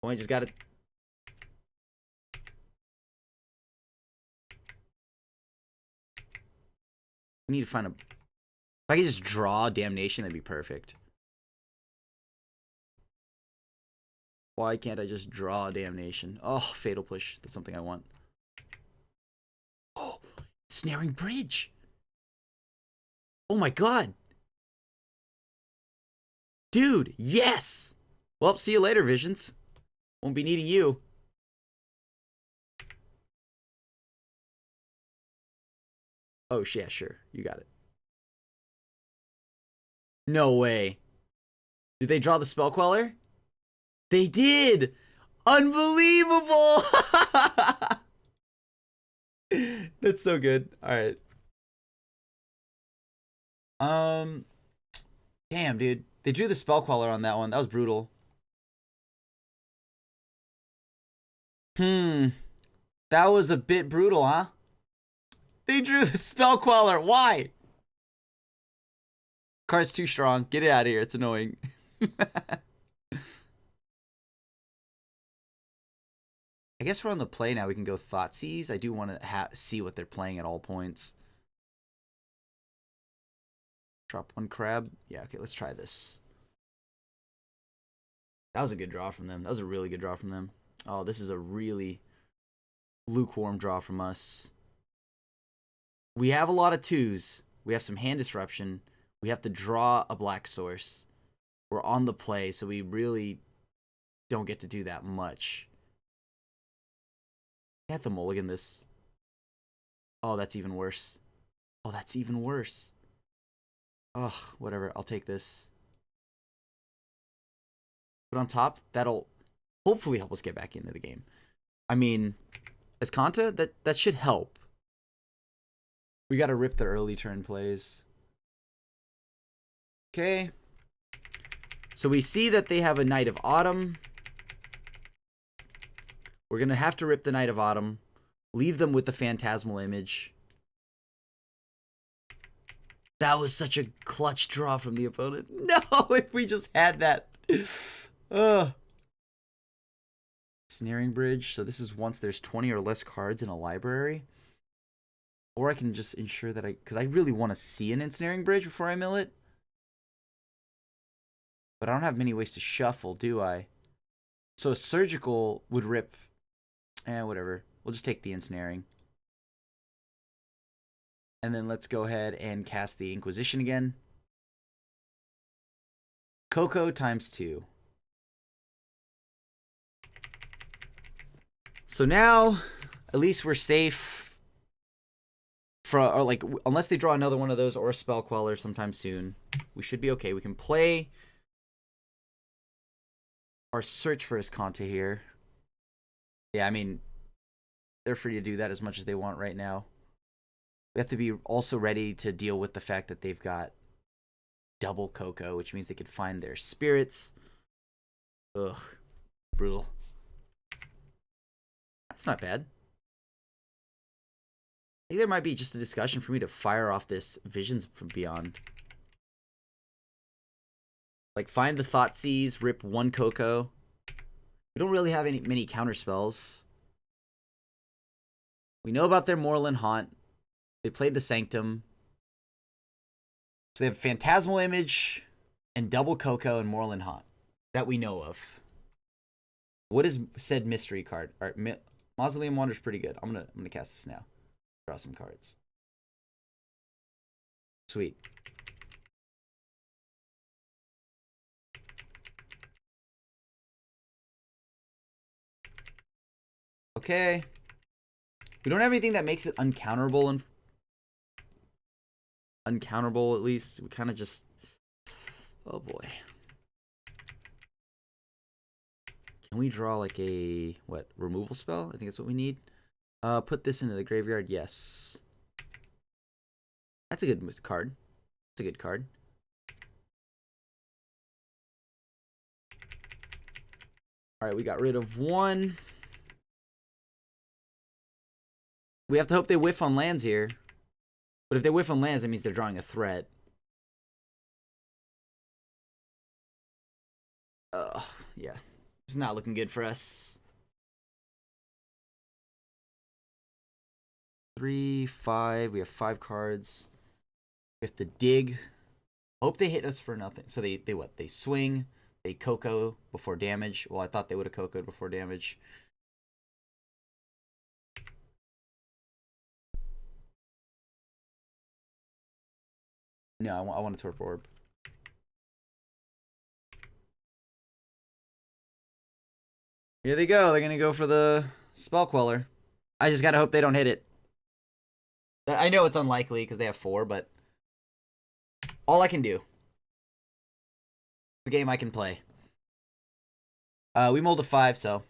Well, I just got it. I need to find a... If I could just draw Damnation, that'd be perfect. Why can't I just draw Damnation? Oh, Fatal Push. That's something I want. Oh, Snaring Bridge. Oh my god. Dude, yes! Well, see you later, Visions. Won't be needing you. Oh, yeah, sure. You got it. No way. Did they draw the Spell Queller? They did! Unbelievable! That's so good. Alright. Damn, dude. They drew the Spell Queller on that one. That was brutal. That was a bit brutal, huh? They drew the Spell Queller. Why? Card's too strong. Get it out of here. It's annoying. I guess we're on the play now. We can go Thoughtseize. I do want to see what they're playing at all points. Drop one crab. Yeah, okay, let's try this. That was a good draw from them. That was a really good draw from them. Oh, this is a really lukewarm draw from us. We have a lot of twos. We have some hand disruption. We have to draw a black source. We're on the play, so we really don't get to do that much. I have to mulligan this. Oh, that's even worse. Oh, that's even worse. Ugh, whatever. I'll take this. Put on top. That'll hopefully help us get back into the game. I mean, as Kanta, that should help. We gotta rip the early turn plays. Okay. So we see that they have a Knight of Autumn. We're gonna have to rip the Knight of Autumn. Leave them with the Phantasmal Image. That was such a clutch draw from the opponent. No, if we just had that. Snaring Bridge. So this is once there's 20 or less cards in a library. Or I can just ensure that because I really want to see an Ensnaring Bridge before I mill it. But I don't have many ways to shuffle, do I? So a Surgical would rip. Whatever. We'll just take the Ensnaring. And then let's go ahead and cast the Inquisition again. Coco ×2. So now, at least we're safe. Or like, unless they draw another one of those or a Spell Queller sometime soon, we should be okay. We can play our Search for Kanta here. Yeah, I mean, they're free to do that as much as they want right now. We have to be also ready to deal with the fact that they've got double Coco, which means they could find their spirits. Ugh. Brutal. That's not bad. I think there might be just a discussion for me to fire off this Visions from Beyond. Like, find the Thoughtseize, rip one Coco. We don't really have many counter spells. We know about their Moorland Haunt. They played the Sanctum. So they have Phantasmal Image and double Coco and Moorland Haunt that we know of. What is said mystery card? All right, Mausoleum Wander's pretty good. I'm gonna cast this now. Draw some cards. Sweet. Okay. We don't have anything that makes it uncounterable and uncounterable at least. We kind of just... Oh boy. Can we draw like a... What? Removal spell? I think that's what we need. Put this into the graveyard. Yes. That's a good card. That's a good card. Alright, we got rid of one. We have to hope they whiff on lands here. But if they whiff on lands, that means they're drawing a threat. Yeah. It's not looking good for us. 3, 5. We have 5 cards. We have to dig. Hope they hit us for nothing. So they what? They swing. They Coco before damage. Well, I thought they would have Coco'd before damage. No, I want a Torpor Orb. Here they go. They're going to go for the Spell Queller. I just got to hope they don't hit it. I know it's unlikely because they have 4, but all I can do. The game I can play. We mulled a 5, so.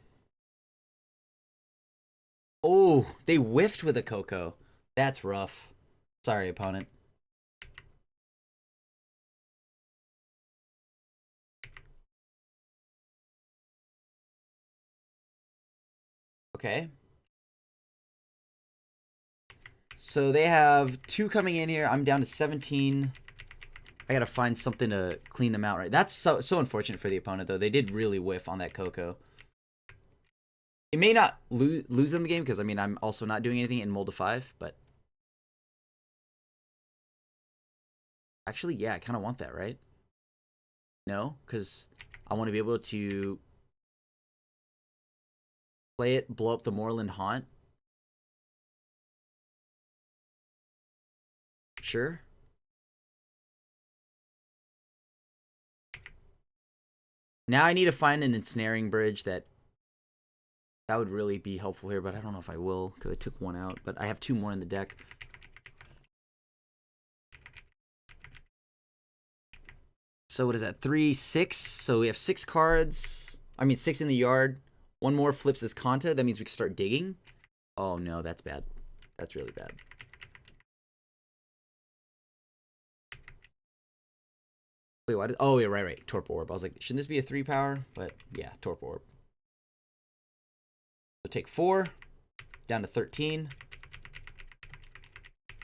Oh, they whiffed with a Coco. That's rough. Sorry, opponent. Okay. So they have 2 coming in here. I'm down to 17. I gotta find something to clean them out, right? That's so unfortunate for the opponent, though. They did really whiff on that Coco. It may not lose them the game, because, I mean, I'm also not doing anything in Mold of 5, but... Actually, yeah, I kind of want that, right? No, because I want to be able to play it, blow up the Moorland Haunt. Sure. Now I need to find an ensnaring bridge that would really be helpful here, but I don't know if I will, because I took 1 out, but I have 2 more in the deck. So what is that? 3, 6. So we have 6 cards. I mean, 6 in the yard. 1 more flips his Kanta. That means we can start digging. Oh, no, that's bad. That's really bad. Wait, why did... Oh, yeah, right. Torpor Orb. I was like, shouldn't this be a 3 power? But, yeah, Torpor Orb. So take 4. Down to 13.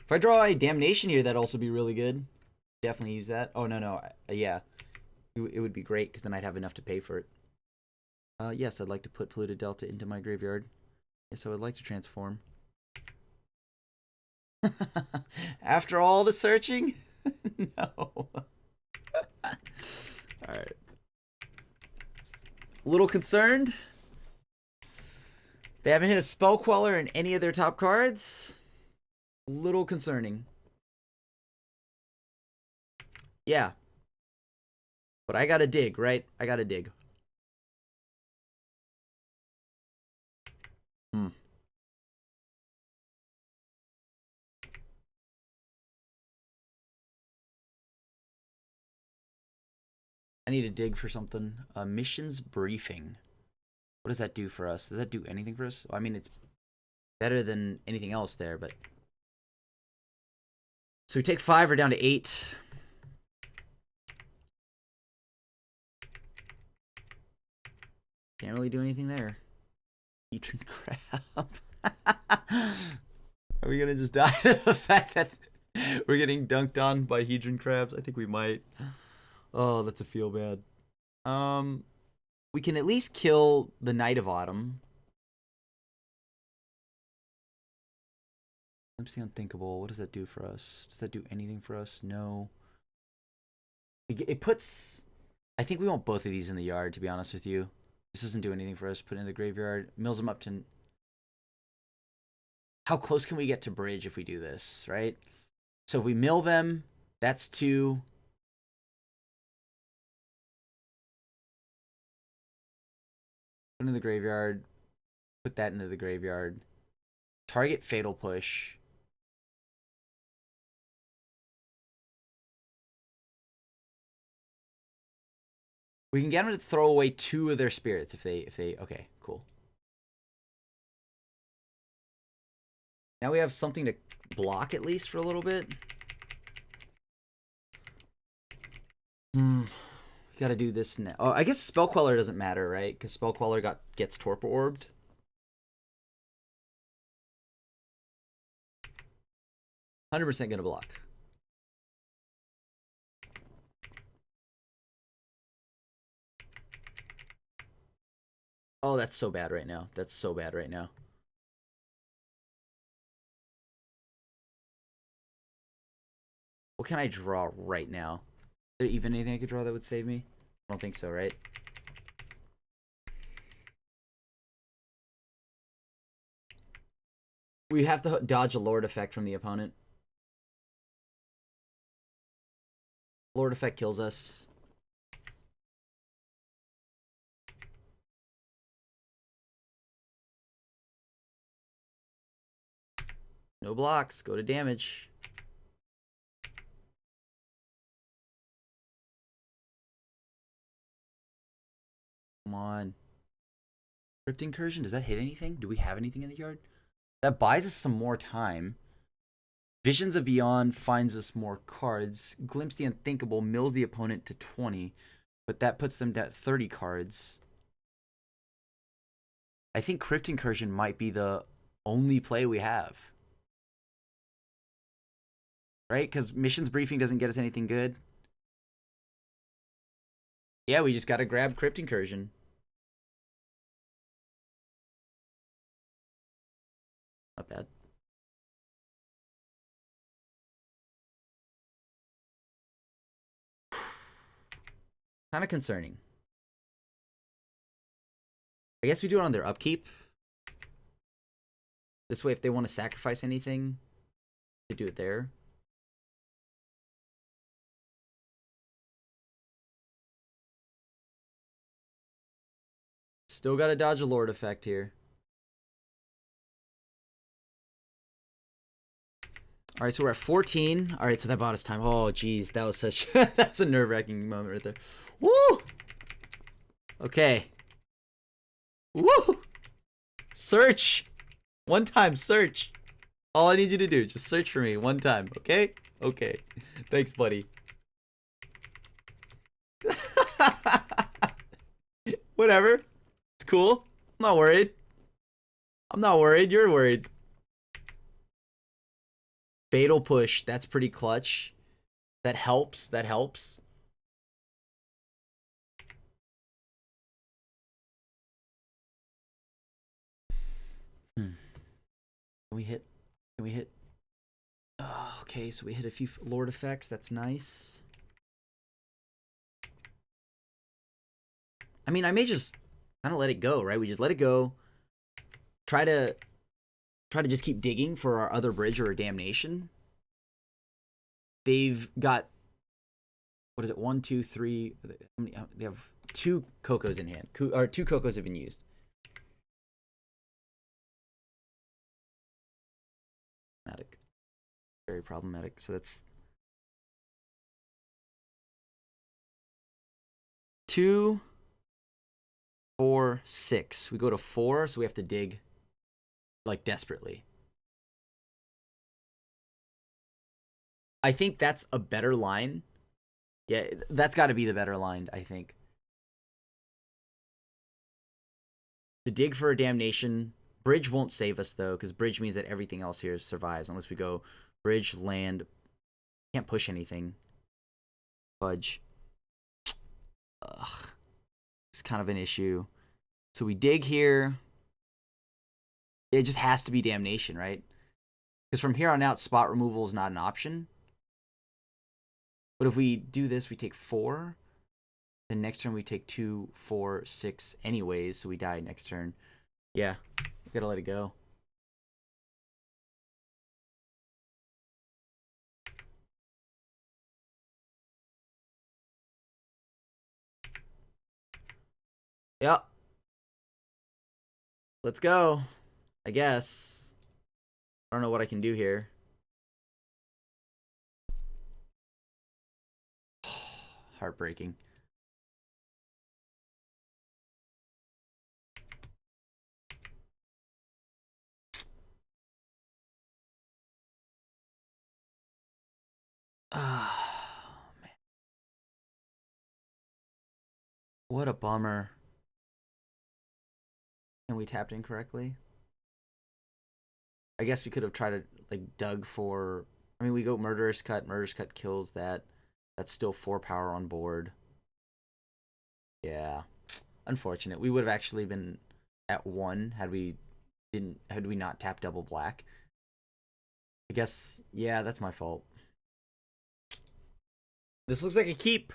If I draw a Damnation here, that'd also be really good. Definitely use that. Oh, no. Yeah. It would be great, because then I'd have enough to pay for it. Yes, I'd like to put Polluted Delta into my graveyard. Yes, I would like to transform. After all the searching? No. Alright. A little concerned. They haven't hit a Spell Queller in any of their top cards. A little concerning. Yeah. But I gotta dig, right? I gotta dig. I need to dig for something. Missions briefing. What does that do for us? Does that do anything for us? I mean, it's better than anything else there, but... So we take 5, we're down to 8. Can't really do anything there. Heatran Crab. Are we gonna just die to the fact that we're getting dunked on by Hedron Crabs? I think we might. Oh, that's a feel bad. We can at least kill the Knight of Autumn. Let's see, unthinkable. What does that do for us? Does that do anything for us? No. It puts... I think we want both of these in the yard, to be honest with you. This doesn't do anything for us. Put it in the graveyard. Mills them up to... How close can we get to bridge if we do this, right? So if we mill them, that's 2. Put it in the graveyard. Put that into the graveyard. Target Fatal Push. We can get them to throw away 2 of their spirits if they okay, cool. Now we have something to block at least for a little bit. Gotta do this now. Oh, I guess Spell Queller doesn't matter, right? Because Spell Queller gets Torpor Orbed. %100% gonna block. Oh, that's so bad right now. That's so bad right now. What can I draw right now? Is there even anything I could draw that would save me? I don't think so, right? We have to dodge a Lord effect from the opponent. Lord effect kills us. No blocks. Go to damage. Come on. Crypt Incursion, does that hit anything? Do we have anything in the yard? That buys us some more time. Visions of Beyond finds us more cards. Glimpse the Unthinkable mills the opponent to 20, but that puts them at 30 cards. I think Crypt Incursion might be the only play we have. Right? Because Missions Briefing doesn't get us anything good. Yeah, we just gotta grab Crypt Incursion. Not bad. Kind of concerning. I guess we do it on their upkeep. This way, if they want to sacrifice anything, they do it there. Still got to dodge a Lord effect here. All right, so we're at 14. All right, so that bought us time. Oh, geez, that was such that's a nerve-wracking moment right there. Woo! Okay. Woo! Search. One time, search. All I need you to do, just search for me one time, okay? Okay. Thanks, buddy. Whatever. It's cool. I'm not worried. I'm not worried. You're worried. Fatal Push. That's pretty clutch. That helps. That helps. Can we hit? Can we hit? Oh, okay, so we hit a few Lord effects. That's nice. I mean, I may just kind of let it go, right? We just let it go. Try to just keep digging for our other bridge or a damnation. They've got, what is it? 1, 2, 3. They have 2 Cocos in hand. Or 2 Cocos have been used. Very problematic. So that's 2, 4, 6. We go to 4, so we have to dig like desperately. I think that's a better line. Yeah, that's got to be the better line, I think. To dig for a damnation. Bridge won't save us, though, because bridge means that everything else here survives, unless we go bridge, land. Can't push anything. Fudge. Ugh. It's kind of an issue. So we dig here. It just has to be damnation, right? Because from here on out, spot removal is not an option. But if we do this, we take 4. Then next turn we take 2, 4, 6 anyways, so we die next turn. Yeah, we gotta let it go. Yep. Let's go. I guess. I don't know what I can do here. Heartbreaking. Ah, man. What a bummer. And we tapped incorrectly. I guess we could have tried to like dug for. I mean, we go Murderous Cut. Murderous Cut kills that. That's still 4 power on board. Yeah, unfortunate. We would have actually been at 1 had we not tapped double black. I guess, yeah, that's my fault. This looks like a keep.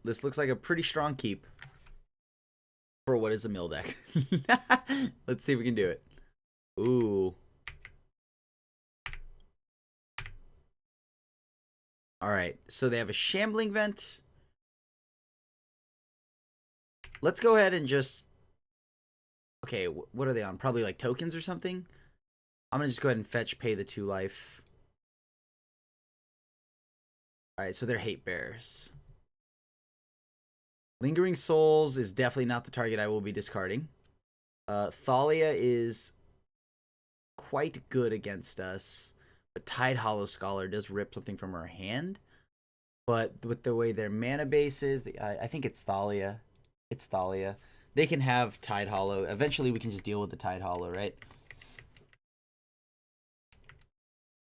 This looks like a pretty strong keep for what is a mill deck. Let's see if we can do it. Ooh. All right. So they have a shambling vent. Let's go ahead and just... Okay, what are they on? Probably like tokens or something? I'm going to just go ahead and fetch, pay the 2 life. Alright, so they're hate bears. Lingering Souls is definitely not the target I will be discarding. Thalia is quite good against us. But Tide Hollow Scholar does rip something from her hand. But with the way their mana base is, I think it's Thalia. It's Thalia. They can have Tide Hollow. Eventually we can just deal with the Tide Hollow, right?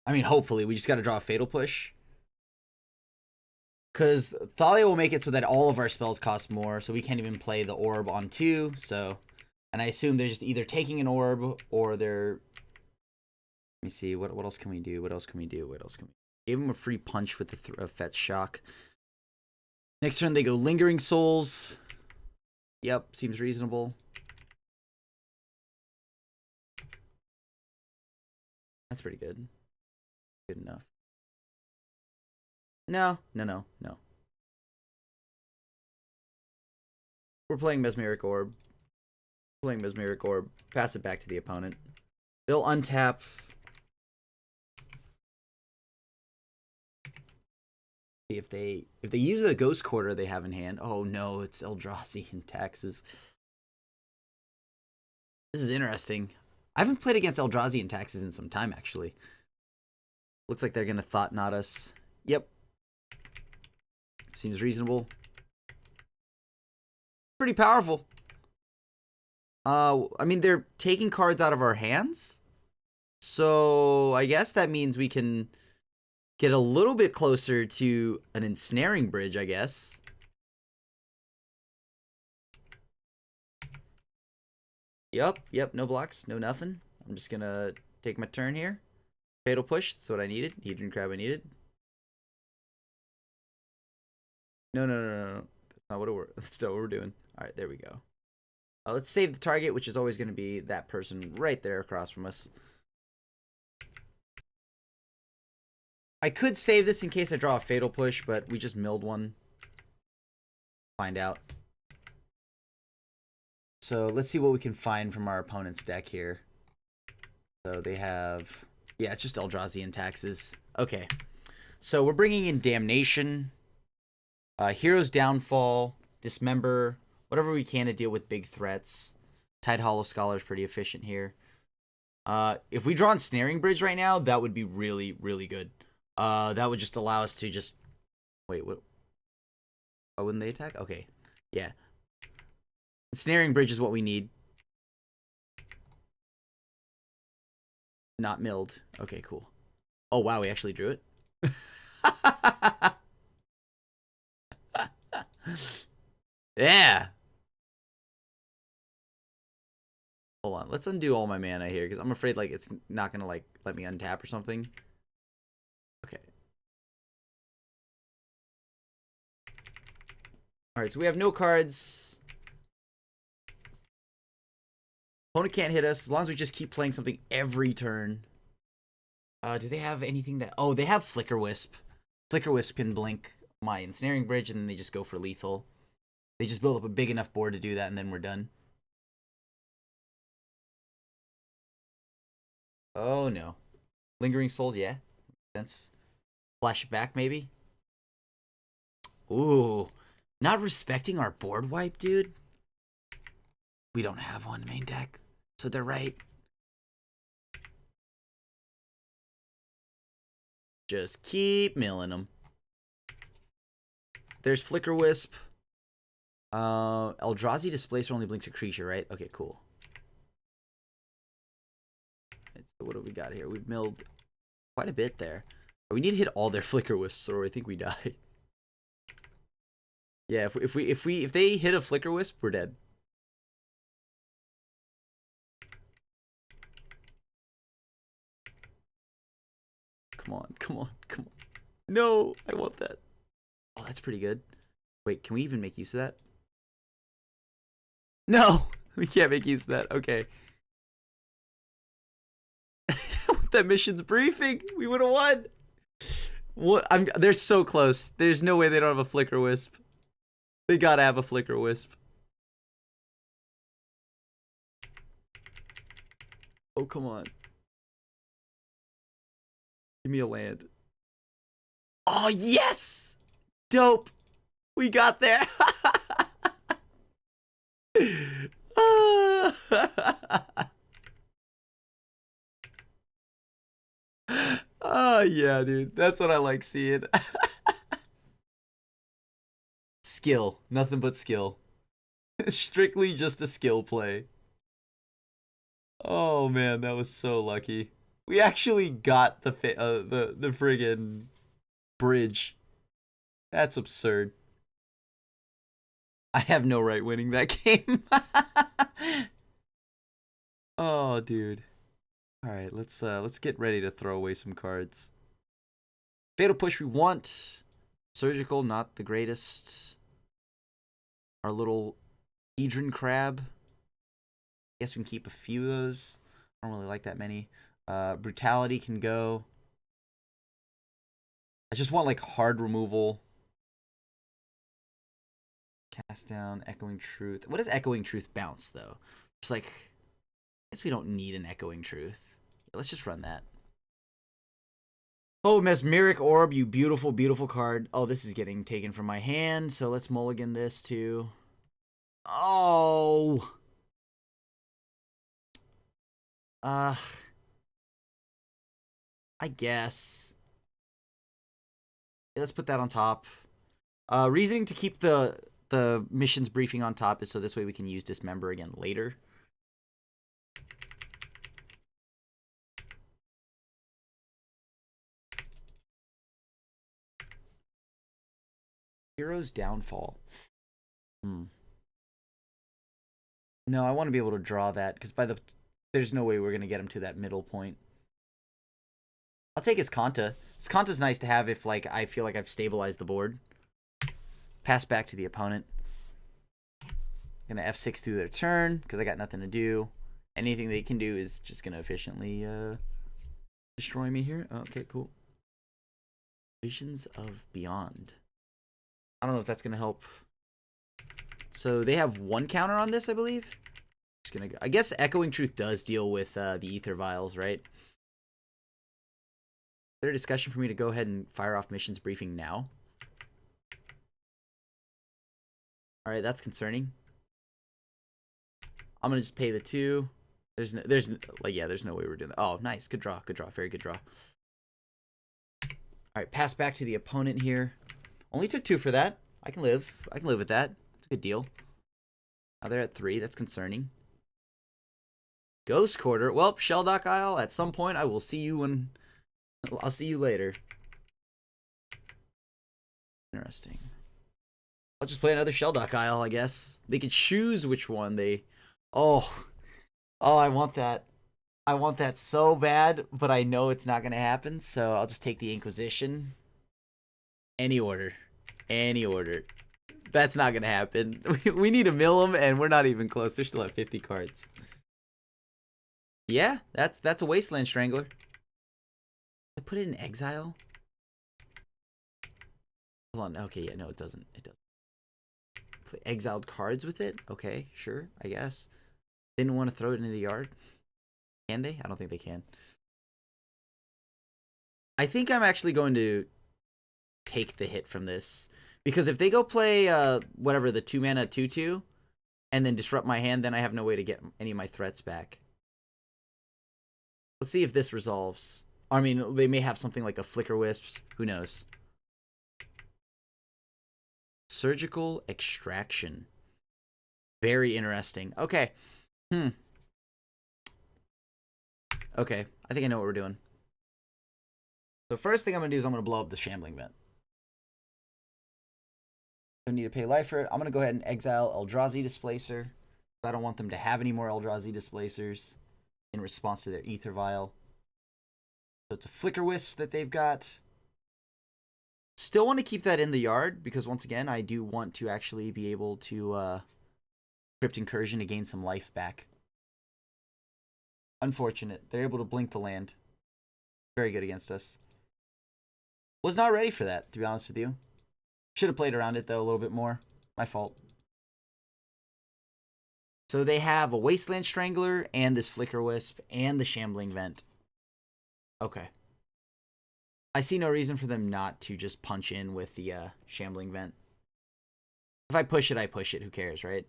I mean, hopefully. We just got to draw a Fatal Push. Because Thalia will make it so that all of our spells cost more, so we can't even play the orb on 2, so... And I assume they're just either taking an orb, or they're... Let me see, what else can we do? What else can we do? What else can we do? Gave them a free punch with the Fetch Shock. Next turn they go Lingering Souls. Yep, seems reasonable. That's pretty good. Good enough. No. We're playing Mesmeric Orb. Pass it back to the opponent. They'll untap. If they use the Ghost Quarter they have in hand. Oh no, it's Eldrazi and taxes. This is interesting. I haven't played against Eldrazi and taxes in some time, actually. Looks like they're gonna Thought Knot us. Yep. Seems reasonable. Pretty powerful. I mean, they're taking cards out of our hands. So, I guess that means we can get a little bit closer to an Ensnaring Bridge, I guess. Yep, no blocks, no nothing. I'm just gonna take my turn here. Fatal Push, that's what I needed. Hedron Crab I needed. No. That's not what we're doing. Alright, there we go. Let's save the target, which is always going to be that person right there across from us. I could save this in case I draw a Fatal Push, but we just milled one. Find out. So let's see what we can find from our opponent's deck here. So they have... Yeah, it's just Eldrazi and taxes. Okay. So we're bringing in Damnation. Hero's Downfall. Dismember. Whatever we can to deal with big threats. Tide Hollow Scholar is pretty efficient here. If we draw Ensnaring Bridge right now, that would be really, really good. That would just allow us to just... Wait, what? Oh, wouldn't they attack? Okay. Yeah. Ensnaring Bridge is what we need. Not milled. Okay, cool. Oh, wow, we actually drew it. Yeah. Hold on. Let's undo all my mana here, because I'm afraid like it's not going to like let me untap or something. Okay. Alright, so we have no cards. Opponent can't hit us as long as we just keep playing something every turn. Do they have anything that... Oh, they have Flicker Wisp. Flicker Wisp can blink my Ensnaring Bridge, and then they just go for lethal. They just build up a big enough board to do that, and then we're done. Oh, no. Lingering Souls, yeah. Sense. Flash it back, maybe? Ooh. Not respecting our board wipe, dude. We don't have one main deck, so they're right. Just keep milling them. There's Flicker Wisp. Eldrazi Displacer only blinks a creature, right? Okay, cool. Right, so what do we got here? We've milled quite a bit there. We need to hit all their Flicker Wisps, or I think we die. Yeah, if they hit a Flicker Wisp, we're dead. Come on. No, I want that. Oh, that's pretty good. Wait, can we even make use of that? No, we can't make use of that. Okay. With that mission's briefing, we would have won. What? They're so close. There's no way they don't have a flicker wisp. They gotta have a flicker wisp. Oh, come on. Give me a land. Oh, yes! Dope. We got there. Oh, yeah, dude. That's what I like seeing. Skill. Nothing but skill. Strictly just a skill play. Oh, man, that was so lucky. We actually got the friggin' bridge. That's absurd. I have no right winning that game. Oh, dude. All right, let's get ready to throw away some cards. Fatal Push we want. Surgical, not the greatest. Our little Hedron Crab. Guess we can keep a few of those. I don't really like that many. Brutality can go. I just want like hard removal. Cast down, Echoing Truth. What does Echoing Truth bounce though? Just like, I guess we don't need an Echoing Truth. Let's just run that. Oh, Mesmeric Orb, you beautiful, beautiful card. Oh, this is getting taken from my hand, so let's mulligan this too. Oh. I guess. Yeah, let's put that on top. Reasoning to keep the missions briefing on top is so this way we can use Dismember again later. Hero's Downfall. No, I want to be able to draw that because there's no way we're gonna get him to that middle point. I'll take his Kanta. His Kanta's nice to have if like I feel like I've stabilized the board. Pass back to the opponent. Gonna F6 through their turn because I got nothing to do. Anything they can do is just gonna efficiently destroy me here. Okay, cool. Visions of Beyond. I don't know if that's gonna help. So they have one counter on this, I believe. Just gonna go. I guess Echoing Truth does deal with the Ether Vials, right? Is there a discussion for me to go ahead and fire off missions briefing now? All right, that's concerning. I'm gonna just pay the 2. There's no way we're doing that. Oh, nice, good draw, very good draw. All right, pass back to the opponent here. Only took 2 for that. I can live with that. It's a good deal. Now they're at 3. That's concerning. Ghost Quarter. Well, Shelldock Isle. At some point, I will see you when. I'll see you later. Interesting. I'll just play another Shelldock Isle, I guess. They could choose which one they. Oh, I want that. I want that so bad, but I know it's not gonna happen. So I'll just take the Inquisition. Any order. That's not gonna happen. We need to mill them, and we're not even close. They're still at 50 cards. Yeah, that's a Wasteland Strangler. I put it in exile. Hold on. Okay, yeah, no, it doesn't. It doesn't. Play exiled cards with it. Okay, sure, I guess. Didn't want to throw it into the yard. Can they? I don't think they can. I think I'm actually going to take the hit from this. Because if they go play, whatever, the 2-mana 2/2, and then disrupt my hand, then I have no way to get any of my threats back. Let's see if this resolves. I mean, they may have something like a Flicker Wisps. Who knows? Surgical Extraction. Very interesting. Okay. Okay, I think I know what we're doing. The first thing I'm going to do is I'm going to blow up the Shambling Vent. Don't need to pay life for it. I'm going to go ahead and exile Eldrazi Displacer. I don't want them to have any more Eldrazi Displacers in response to their Aether Vial. So it's a Flicker Wisp that they've got. Still want to keep that in the yard because once again, I do want to actually be able to Crypt Incursion to gain some life back. Unfortunate. They're able to blink the land. Very good against us. Was not ready for that, to be honest with you. Should have played around it, though, a little bit more. My fault. So they have a Wasteland Strangler and this Flicker Wisp and the Shambling Vent. Okay. I see no reason for them not to just punch in with the Shambling Vent. If I push it, I push it. Who cares, right?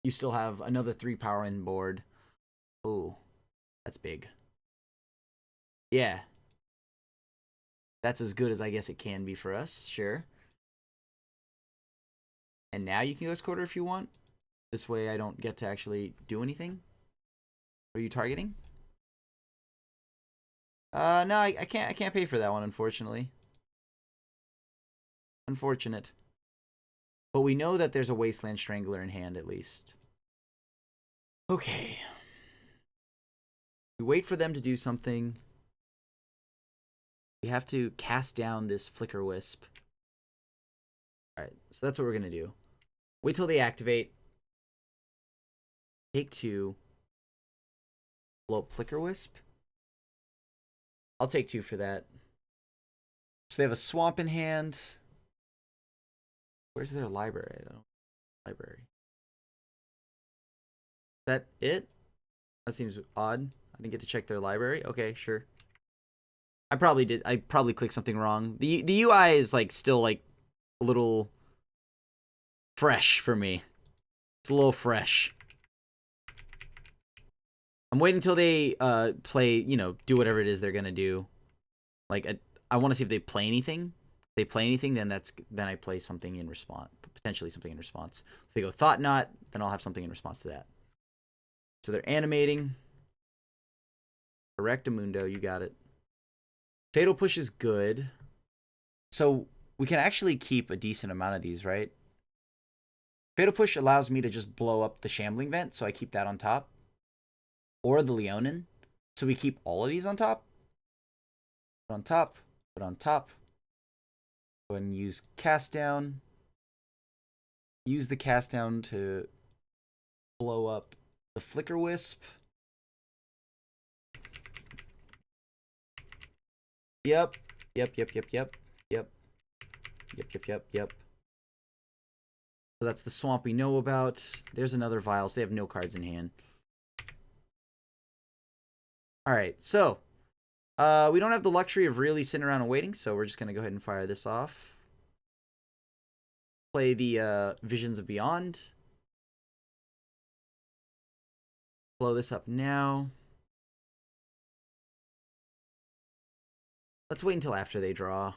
You still have another 3 power in board. Ooh, that's big. Yeah. That's as good as I guess it can be for us. Sure. And now you can Ghost Quarter if you want. This way I don't get to actually do anything. Are you targeting? No, I can't pay for that one, unfortunately. Unfortunate. But we know that there's a Wasteland Strangler in hand, at least. Okay. We wait for them to do something. We have to cast down this Flicker Wisp. Alright, so that's what we're going to do. Wait till they activate. Take 2. Blow up Flicker Wisp. I'll take 2 for that. So they have a Swamp in hand. Where's their library? I don't know. Library. Is that it? That seems odd. I didn't get to check their library. Okay, sure. I probably did. I probably clicked something wrong. The UI is like still like a little fresh for me. It's a little fresh. I'm waiting until they play, you know, do whatever it is they're gonna do. Like I want to see if they play anything. If they play anything, then I play something in response, potentially something in response. If they go Thought Knot, then I'll have something in response to that. So they're animating. Erectamundo, you got it. Fatal Push is good. So we can actually keep a decent amount of these, right? Fatal Push allows me to just blow up the Shambling Vent, so I keep that on top. Or the Leonin. So we keep all of these on top. Put on top. Put on top. Go ahead and use Cast Down. Use the Cast Down to blow up the Flicker Wisp. Yep. Yep. So that's the swamp we know about. There's another vial, so they have no cards in hand. Alright, so we don't have the luxury of really sitting around and waiting, so we're just going to go ahead and fire this off. Play the Visions of Beyond. Blow this up now. Let's wait until after they draw.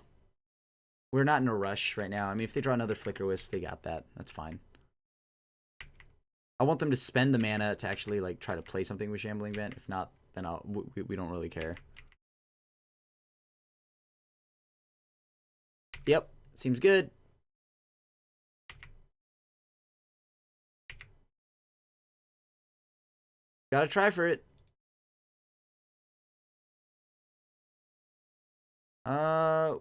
We're not in a rush right now. I mean, if they draw another Flicker Wisp, they got that. That's fine. I want them to spend the mana to actually like try to play something with Shambling Vent. If not, then we don't really care. Yep, seems good. Gotta try for it. I'm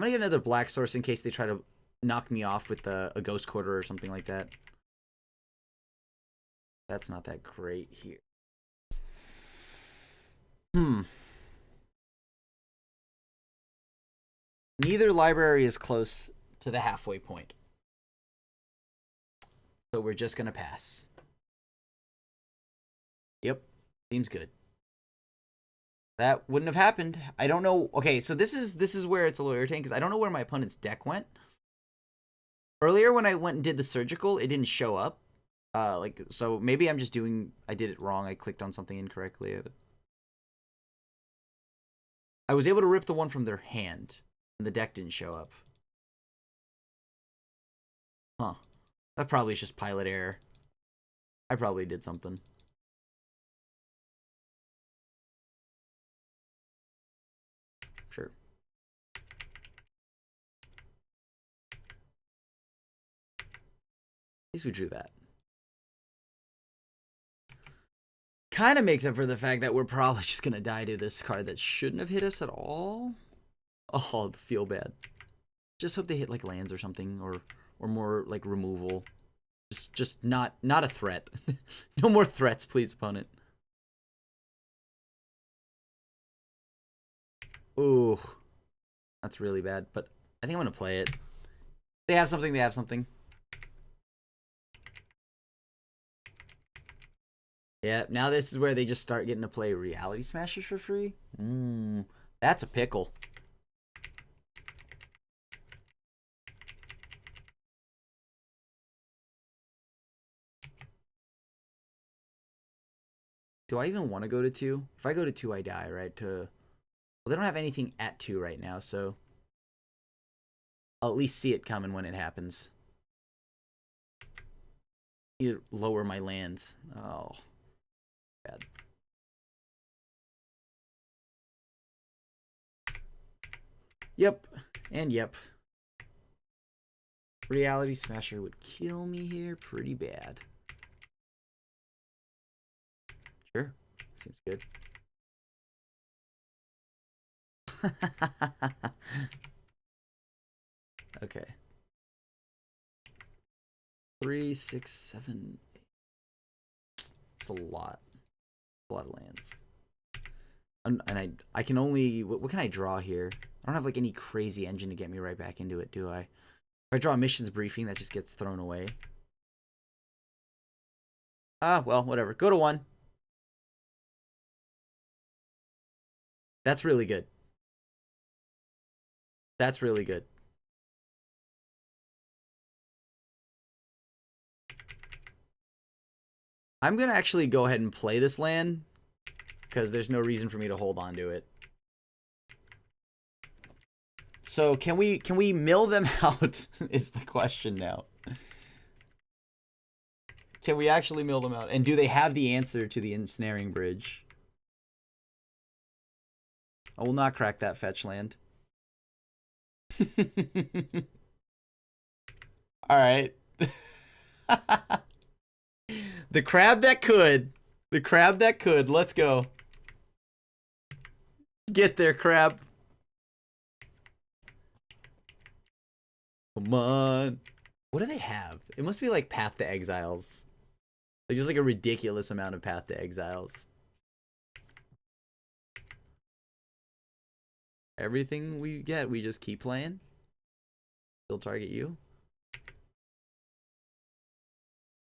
gonna get another black source in case they try to knock me off with a Ghost Quarter or something like that. That's not that great here. Neither library is close to the halfway point. So we're just gonna pass. Yep, seems good. That wouldn't have happened. I don't know. Okay, so this is where it's a little irritating because I don't know where my opponent's deck went. Earlier when I went and did the surgical, it didn't show up. So maybe I'm just I did it wrong. I clicked on something incorrectly. I was able to rip the one from their hand, and the deck didn't show up. Huh. That probably is just pilot error. I probably did something. Sure. At least we drew that. Kind of makes up for the fact that we're probably just going to die to this card that shouldn't have hit us at all. Oh, feel bad. Just hope they hit like lands or something, or more like removal. Just not a threat. No more threats, please, opponent. Ooh, that's really bad. But I think I'm gonna play it. They have something. They have something. Yeah. Now this is where they just start getting to play Reality Smashers for free. That's a pickle. Do I even want to go to 2? If I go to 2, I die, right? Well, they don't have anything at 2 right now, so I'll at least see it coming when it happens. You lower my lands. Oh, bad. Yep, and yep. Reality Smasher would kill me here pretty bad. Sure, seems good. Okay. 3, 6, 7, 8. It's a lot. A lot of lands. And I can only... What can I draw here? I don't have like any crazy engine to get me right back into it, do I? If I draw a missions briefing, that just gets thrown away. Ah, well, whatever. Go to 1. That's really good. That's really good. I'm going to actually go ahead and play this land because there's no reason for me to hold on to it. So can we mill them out is the question now. Can we actually mill them out? And do they have the answer to the ensnaring bridge? I will not crack that fetch land. All right. The crab that could. The crab that could. Let's go. Get there, crab. Come on. What do they have? It must be like Path to Exiles. Like just like a ridiculous amount of Path to Exiles. Everything we get, we just keep playing. Still target you.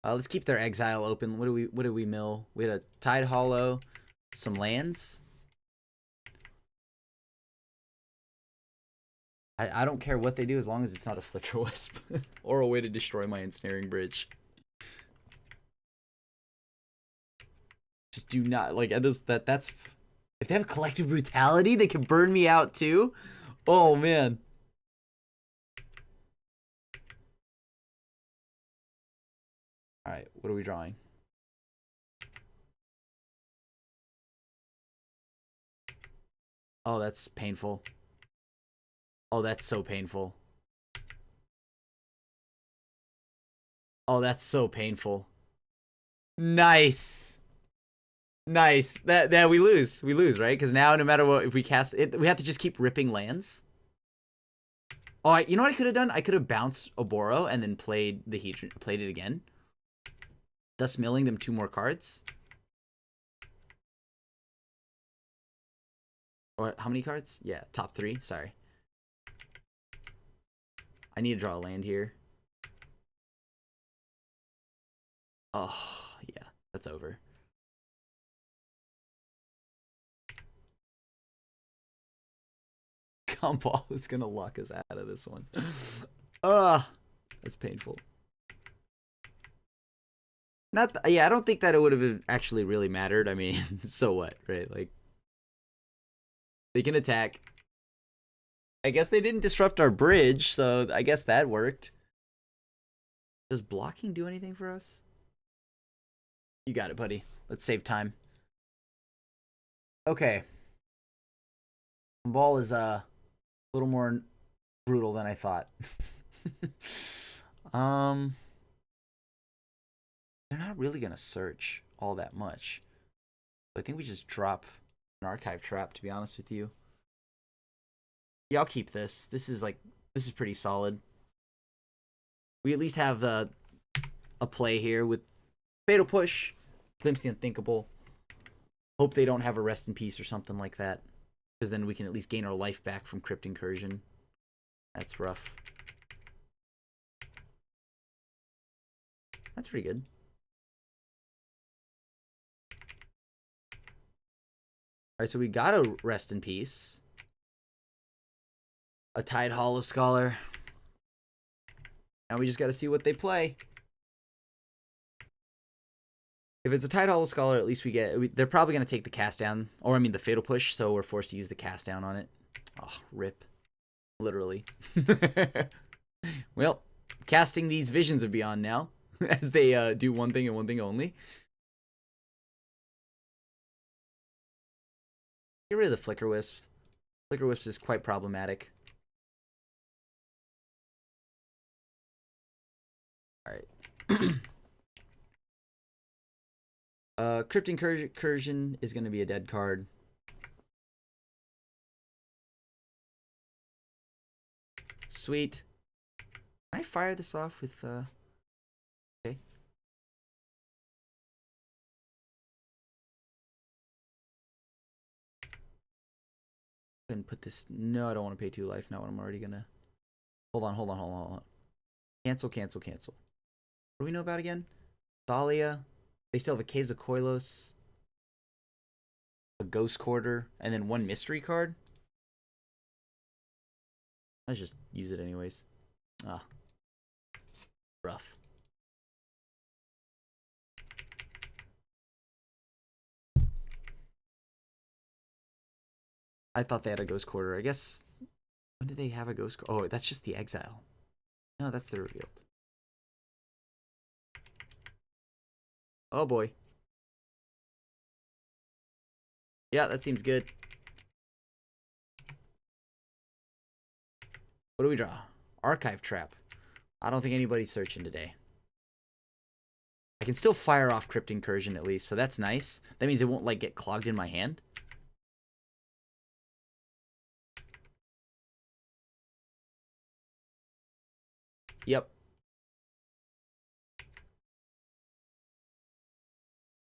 Let's keep their exile open. What do we mill? We had a Tide Hollow, some lands. I don't care what they do as long as it's not a Flicker Wisp or a way to destroy my ensnaring bridge. Just do not like that's if they have collective brutality, they can burn me out too. Oh man. All right, what are we drawing? Oh, that's painful. Oh, that's so painful. Oh, that's so painful. Nice. Nice. That we lose. We lose, right? Because now no matter what, if we cast it, we have to just keep ripping lands. Oh, you know what I could have done? I could have bounced Oboro and then played it again. Thus milling them 2 more cards. Or how many cards? Yeah, top 3. Sorry. I need to draw a land here. Oh, yeah. That's over. Gumball is going to lock us out of this one. That's painful. Yeah, I don't think that it would have actually really mattered. I mean, so what, right? Like, they can attack. I guess they didn't disrupt our bridge, so I guess that worked. Does blocking do anything for us? You got it, buddy. Let's save time. Okay. Ball is a little more brutal than I thought. They're not really gonna search all that much. I think we just drop an archive trap, to be honest with you. Yeah, I'll keep this. This This is pretty solid. We at least have a play here with Fatal Push, Glimpse the Unthinkable. Hope they don't have a Rest in Peace or something like that, because then we can at least gain our life back from Crypt Incursion. That's rough. That's pretty good. Alright, so we got a Rest in Peace. A Tide Hollow Scholar. Now we just gotta see what they play. If it's a Tide Hollow Scholar, at least we get... they're probably gonna take the cast down. Or, I mean, the Fatal Push, so we're forced to use the cast down on it. Oh, rip. Literally. Well, casting these Visions of Beyond now. As they do one thing and one thing only. Get rid of the Flicker Wisp. Flicker Wisp is quite problematic. Alright. Crypt Incursion is going to be a dead card. Sweet. Can I fire this off with... Okay. And put this... No, I don't want to pay 2 life. Not when I'm already going to... Hold on. Cancel. What do we know about again? Thalia. They still have a Caves of Koilos. A Ghost Quarter. And then 1 mystery card. Let's just use it anyways. Ah. Rough. I thought they had a Ghost Quarter. I guess... When did they have a Ghost Quarter? Oh, that's just the Exile. No, that's the Revealed. Oh boy. Yeah, that seems good. What do we draw? Archive Trap. I don't think anybody's searching today. I can still fire off Crypt Incursion at least, so that's nice. That means it won't like get clogged in my hand. Yep.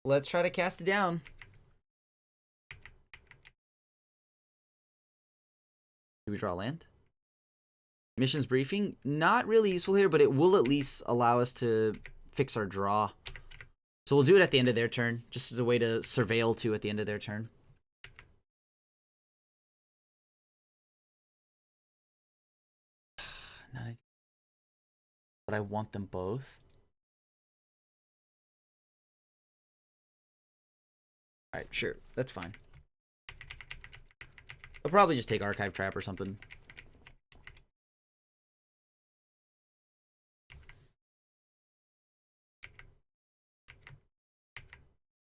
Let's try to cast it down. Do we draw land? Missions Briefing, not really useful here, but it will at least allow us to fix our draw. So we'll do it at the end of their turn, just as a way to surveil to at the end of their turn. But I want them both. Alright, sure. That's fine. I'll probably just take Archive Trap or something.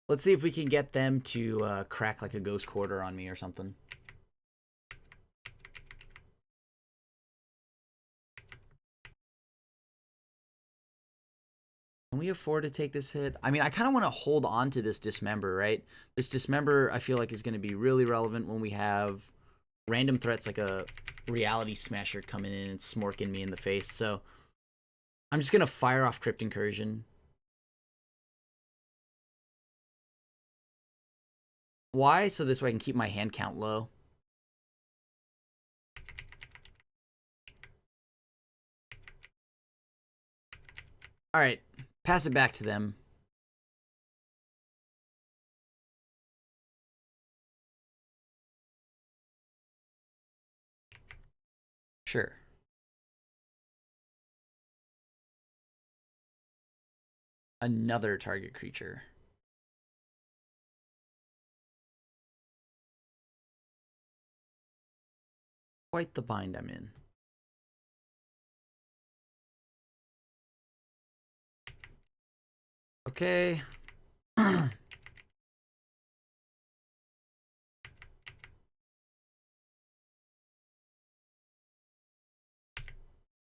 Let's see if we can get them to crack like a Ghost Quarter on me or something. Can we afford to take this hit? I mean, I kind of want to hold on to this Dismember, right? This Dismember, I feel like, is going to be really relevant when we have random threats like a Reality Smasher coming in and smorking me in the face. So I'm just going to fire off Crypt Incursion. Why? So this way I can keep my hand count low. Alright, pass it back to them. Sure. Another target creature. Quite the bind I'm in. Okay.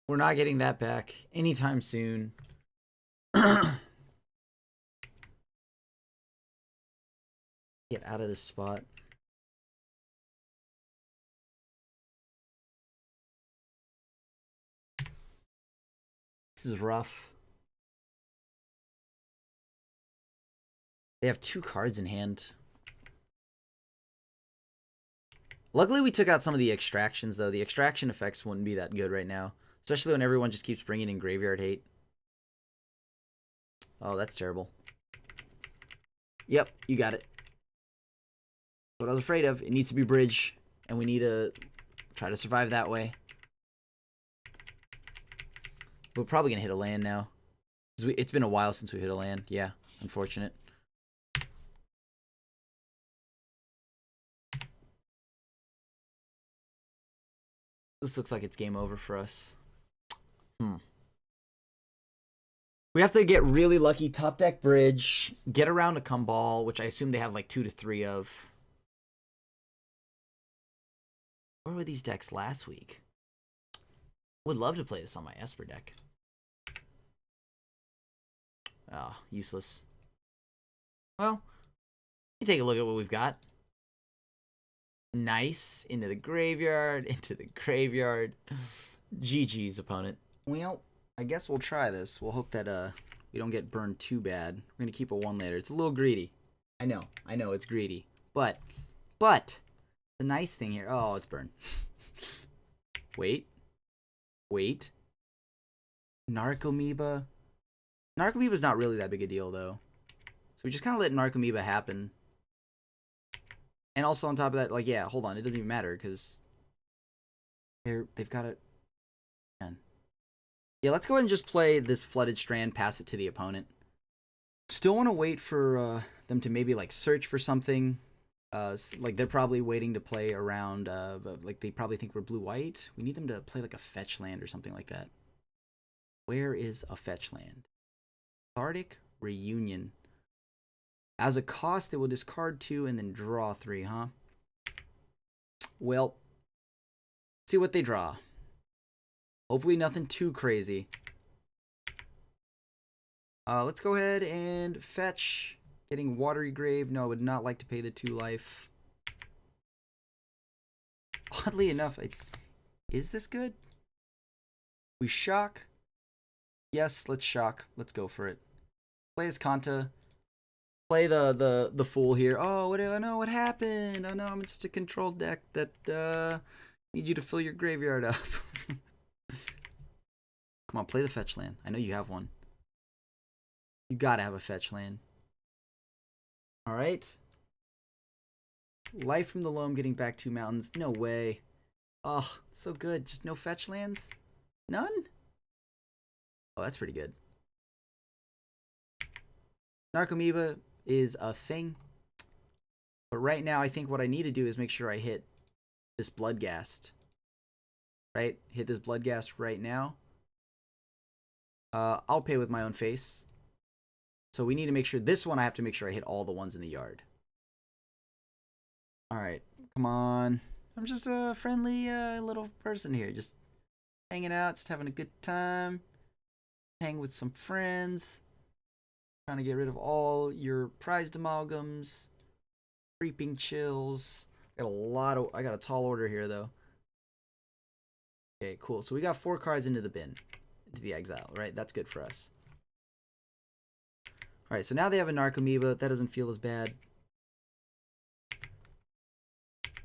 We're not getting that back anytime soon. Get out of this spot. This is rough. They have 2 cards in hand. Luckily, we took out some of the extractions, though. The extraction effects wouldn't be that good right now. Especially when everyone just keeps bringing in graveyard hate. Oh, that's terrible. Yep, you got it. What I was afraid of. It needs to be bridge, and we need to try to survive that way. We're probably going to hit a land now. It's been a while since we hit a land. Yeah, unfortunate. This looks like it's game over for us. We have to get really lucky. Top deck bridge. Get around a come ball, which I assume they have like 2 to 3 of. Where were these decks last week? Would love to play this on my Esper deck. Oh, useless. Well, you take a look at what we've got. Nice. Into the graveyard. Into the graveyard. GG's, opponent. Well, I guess we'll try this. We'll hope that we don't get burned too bad. We're going to keep a 1 later. It's a little greedy. I know it's greedy. But, the nice thing here... Oh, it's burned. Wait. Narcomoeba. Narcomoeba's not really that big a deal, though. So we just kind of let Narcomoeba happen. And also on top of that, like, yeah, hold on. It doesn't even matter, because they've got it. Man. Yeah, let's go ahead and just play this Flooded Strand, pass it to the opponent. Still want to wait for them to maybe, like, search for something. Like, they're probably waiting to play around, like, they probably think we're blue-white. We need them to play, like, a fetch land or something like that. Where is a fetch land? Cathartic Reunion. As a cost, they will discard 2 and then draw 3, huh? Well, let's see what they draw. Hopefully nothing too crazy. Let's go ahead and fetch. Getting Watery Grave. No, I would not like to pay the 2 life. Oddly enough, is this good? We shock. Yes, let's shock. Let's go for it. Play as Kanta. Play the fool here. Oh, what happened? Oh no, I'm just a control deck that need you to fill your graveyard up. Come on, play the fetch land. I know you have one. You gotta have a fetch land. Alright. Life from the Loam, getting back 2 mountains. No way. Oh, so good. Just no fetch lands? None? Oh, that's pretty good. Narcomoeba is a thing. But right now, I think what I need to do is make sure I hit this Bloodghast. Right? Hit this Bloodghast right now. I'll pay with my own face. So we need to make sure this one, I have to make sure I hit all the ones in the yard. Alright, come on. I'm just a friendly little person here. Just hanging out, just having a good time. Hang with some friends. Trying to get rid of all your prized amalgams. Creeping chills. I got a tall order here, though. Okay, cool. So we got 4 cards into the bin. Into the exile, right? That's good for us. Alright, so now they have a Narcomoeba. That doesn't feel as bad.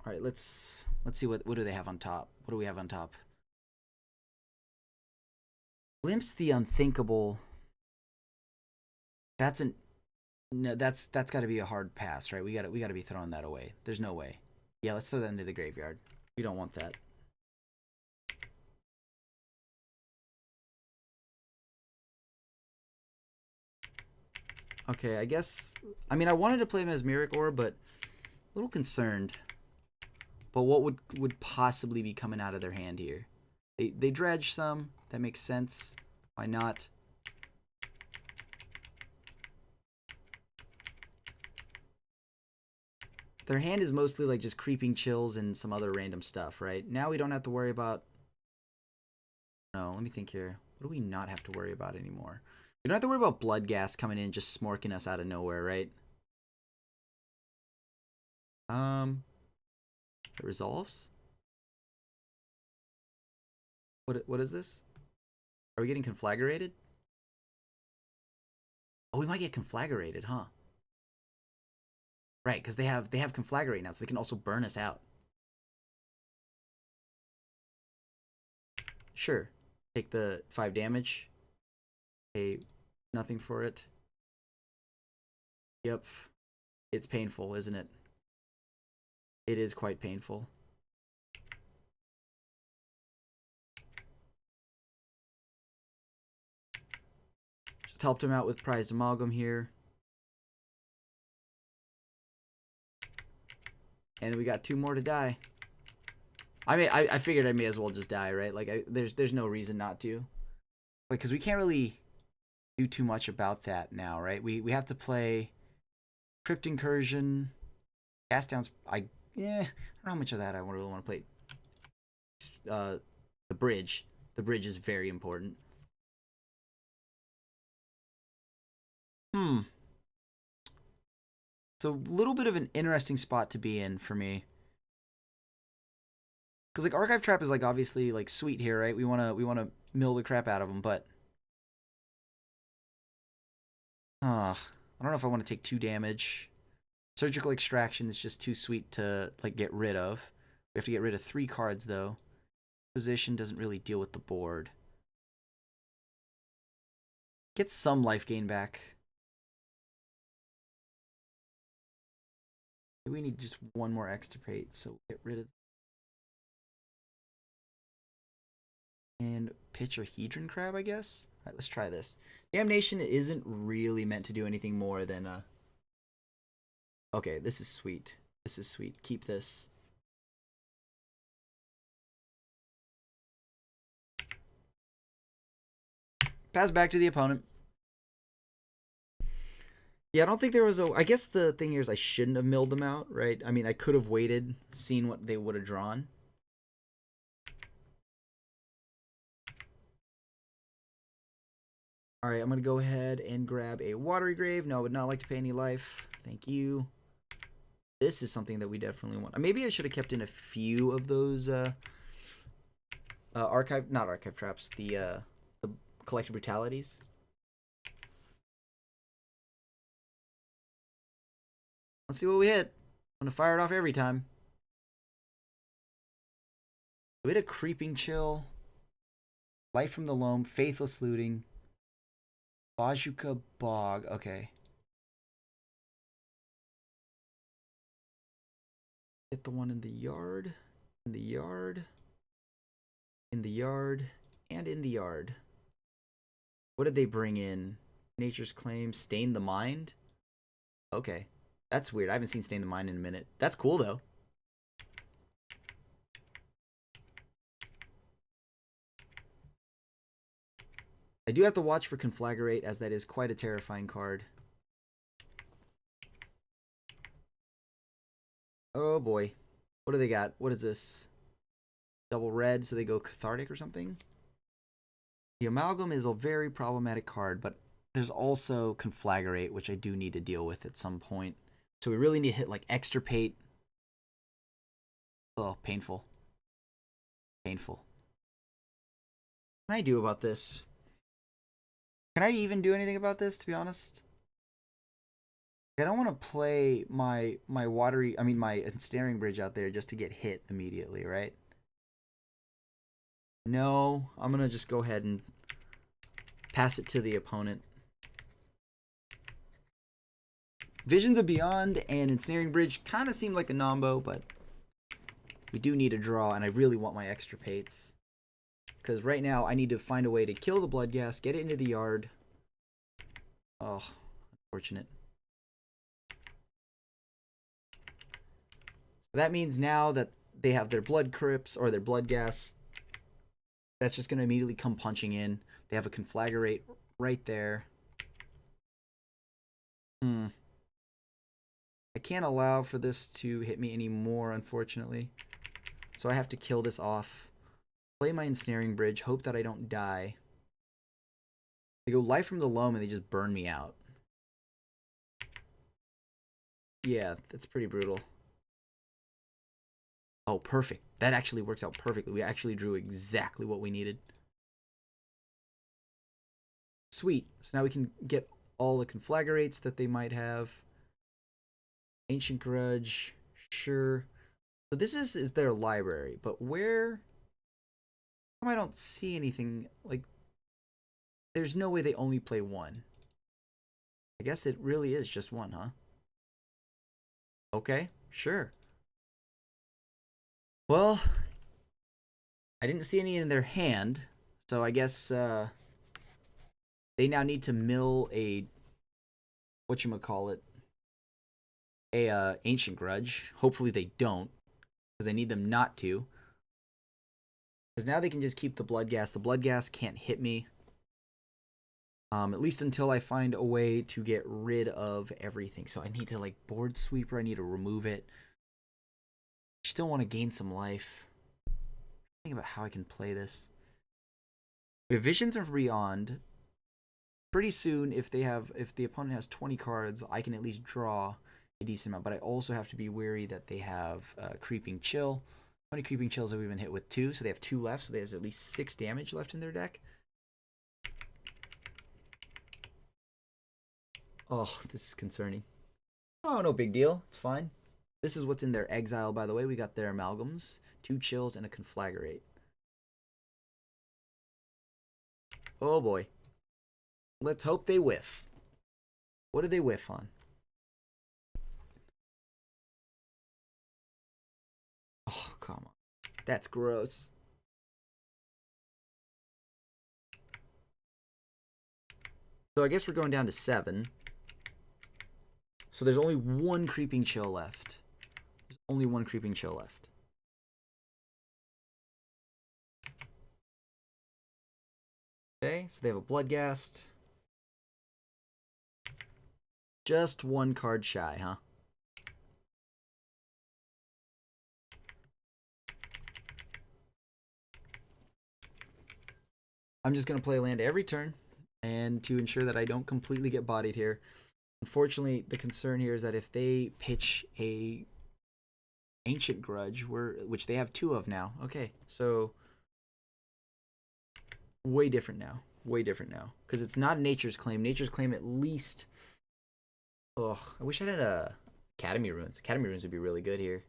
Alright, let's see what do they have on top. What do we have on top? Glimpse the Unthinkable. That's got to be a hard pass, right? We got to be throwing that away. There's no way. Yeah, let's throw that into the graveyard. We don't want that. Okay, I guess... I mean, I wanted to play Mesmeric Orb, but a little concerned. But what would possibly be coming out of their hand here? They dredge some. That makes sense. Why not? Their hand is mostly like just creeping chills and some other random stuff, right? Now we don't have to worry about... No, let me think here. What do we not have to worry about anymore? We don't have to worry about Bloodghast coming in just smorking us out of nowhere, right? It resolves? What is this? Are we getting conflagrated? Oh, we might get conflagrated, huh? Right, because they have conflagrate now, so they can also burn us out. Sure. Take the 5 damage. Pay nothing for it. Yep. It's painful, isn't it? It is quite painful. Just helped him out with prized amalgam here. And we got 2 more to die. I figured I may as well just die, right? Like, there's no reason not to. Like, because we can't really do too much about that now, right? We have to play Crypt Incursion, Cast Downs. I don't know how much of that I really want to play. The bridge. The bridge is very important. It's a little bit of an interesting spot to be in for me. Because, like, Archive Trap is, like, obviously, like, sweet here, right? We wanna mill the crap out of them, but I don't know if I want to take 2 damage. Surgical Extraction is just too sweet to, like, get rid of. We have to get rid of 3 cards, though. Position doesn't really deal with the board. Get some life gain back. We need just 1 more Extirpate, so we'll get rid of. And pitch a Hedron Crab, I guess? Alright, let's try this. Damnation isn't really meant to do anything more than okay, this is sweet. This is sweet. Keep this. Pass back to the opponent. Yeah, I don't think there was a... I guess the thing here is I shouldn't have milled them out, right? I mean, I could have waited, seen what they would have drawn. Alright, I'm going to go ahead and grab a Watery Grave. No, I would not like to pay any life. Thank you. This is something that we definitely want. Maybe I should have kept in a few of those not archive traps, the collected brutalities. Let's see what we hit. I'm gonna fire it off every time. We hit a Creeping Chill, Light from the Loam, Faithless Looting, Bajuka Bog. Okay. Hit the one in the yard, in the yard, in the yard, and in the yard. What did they bring in? Nature's Claim, Stain the Mind? Okay. That's weird. I haven't seen Stain the Mind in a minute. That's cool, though. I do have to watch for Conflagrate, as that is quite a terrifying card. Oh, boy. What do they got? What is this? Double red, so they go Cathartic or something? The Amalgam is a very problematic card, but there's also Conflagrate, which I do need to deal with at some point. So we really need to hit, like, Extirpate. Oh, painful. Painful. What can I do about this? Can I even do anything about this, to be honest? I don't want to play my Ensnaring Bridge out there just to get hit immediately, right? No, I'm going to just go ahead and pass it to the opponent. Visions of Beyond and Ensnaring Bridge kind of seem like a nombo, but we do need a draw, and I really want my Extirpates. Because right now, I need to find a way to kill the Bloodghast, get it into the yard. Oh, unfortunate. That means now that they have their Blood Crypts or their Bloodghast, that's just going to immediately come punching in. They have a Conflagrate right there. I can't allow for this to hit me anymore, unfortunately. So I have to kill this off. Play my Ensnaring Bridge, hope that I don't die. They go Life from the Loam and they just burn me out. Yeah, that's pretty brutal. Oh, perfect. That actually works out perfectly. We actually drew exactly what we needed. Sweet. So now we can get all the conflagrates that they might have. Ancient Grudge. Sure. So this is their library, but where... I don't see anything, like... There's no way they only play one. I guess it really is just one, huh? Okay, sure. Well, I didn't see any in their hand, so I guess they now need to mill a whatchamacallit, a Ancient Grudge. Hopefully they don't, because I need them not to. Because now they can just keep the Blood Gas. The Blood Gas can't hit me. At least until I find a way to get rid of everything. So I need to, like, Board Sweeper. I need to remove it. I still want to gain some life. Think about how I can play this. We have Visions of Beyond. Pretty soon, if the opponent has 20 cards, I can at least draw a decent amount. But I also have to be wary that they have Creeping Chill. How many Creeping Chills have we been hit with? 2, so they have 2 left. So there's at least 6 damage left in their deck. Oh, this is concerning. Oh, no big deal. It's fine. This is what's in their exile, by the way. We got their Amalgams, 2 Chills, and a Conflagrate. Oh, boy. Let's hope they whiff. What did they whiff on? Oh, come on. That's gross. So I guess we're going down to 7. So there's only 1 Creeping Chill left. There's only 1 Creeping Chill left. Okay, so they have a Bloodghast. Just 1 card shy, huh? I'm just going to play a land every turn, and to ensure that I don't completely get bodied here. Unfortunately, the concern here is that if they pitch a Ancient Grudge, which they have 2 of now. Okay, so way different now. Way different now. Because it's not Nature's Claim. Nature's Claim at least... Oh, I wish I had a Academy Runes. Academy Runes would be really good here.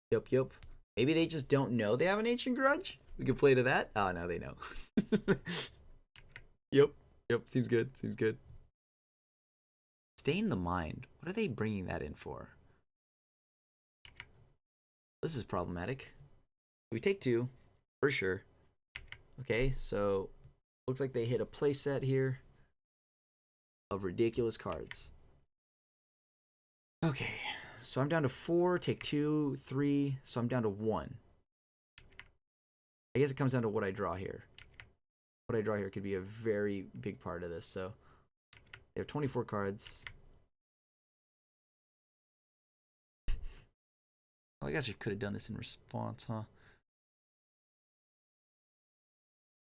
Yup. Maybe they just don't know they have an Ancient Grudge? We can play to that? Oh, no, they know. Yep. Seems good. Stain the Mind. What are they bringing that in for? This is problematic. We take 2, for sure. Okay, so looks like they hit a playset here of ridiculous cards. Okay, so I'm down to 4, take 2, 3, so I'm down to 1. I guess it comes down to what I draw here. What I draw here could be a very big part of this. So they have 24 cards. Well, I guess I could have done this in response, huh?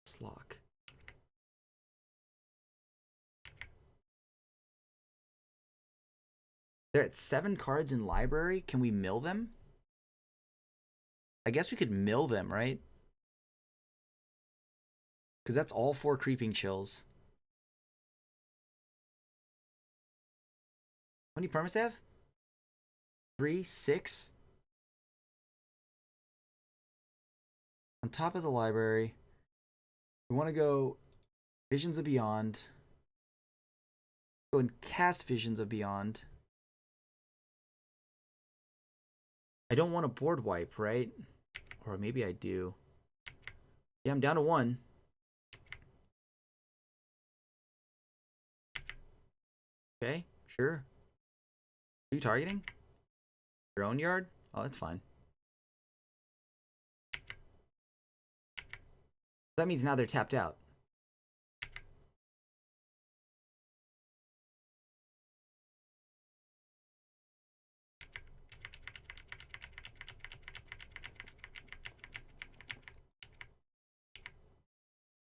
Slock. They're at 7 cards in library. Can we mill them? I guess we could mill them, right? Because that's all 4 Creeping Chills. How many permits do they have? 3, 6? On top of the library. We want to go Visions of Beyond. Go and cast Visions of Beyond. I don't want a board wipe, right? Or maybe I do. Yeah, I'm down to 1. Okay, sure. Who are you targeting? Your own yard? Oh, that's fine. That means now they're tapped out.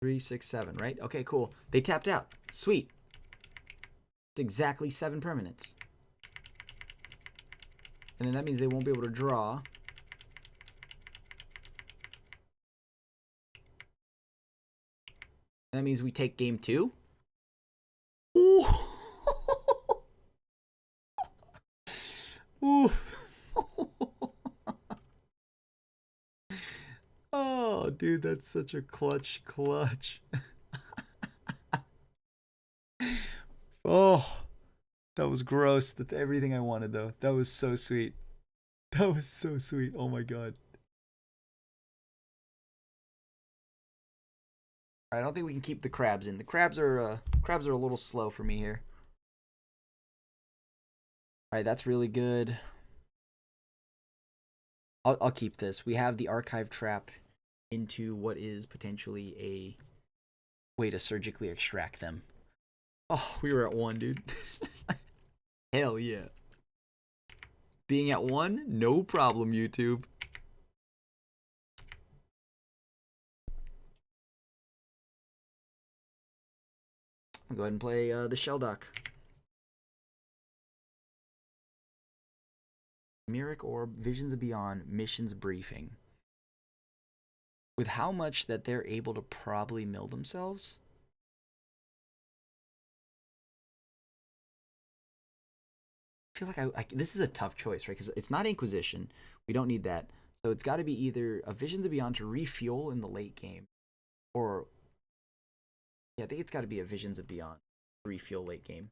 Three, 6, 7, right? Okay, cool. They tapped out. Sweet. It's exactly 7 permanents. And then that means they won't be able to draw. That means we take game 2. Ooh. Ooh. Oh, dude, that's such a clutch. Oh, that was gross. That's everything I wanted, though. That was so sweet. That was so sweet. Oh my god. I don't think we can keep the crabs in. The crabs are a little slow for me here. All right, that's really good. I'll keep this. We have the archive trap into what is potentially a way to surgically extract them. Oh, we were at 1, dude. Hell yeah. Being at 1, no problem, YouTube. I'll go ahead and play the Shell Dock. Miric Orb, Visions of Beyond, Missions Briefing. With how much that they're able to probably mill themselves. I feel like this is a tough choice, right? Because it's not Inquisition. We don't need that. So it's got to be either a Visions of Beyond to refuel in the late game, or yeah, I think it's got to be a Visions of Beyond to refuel late game.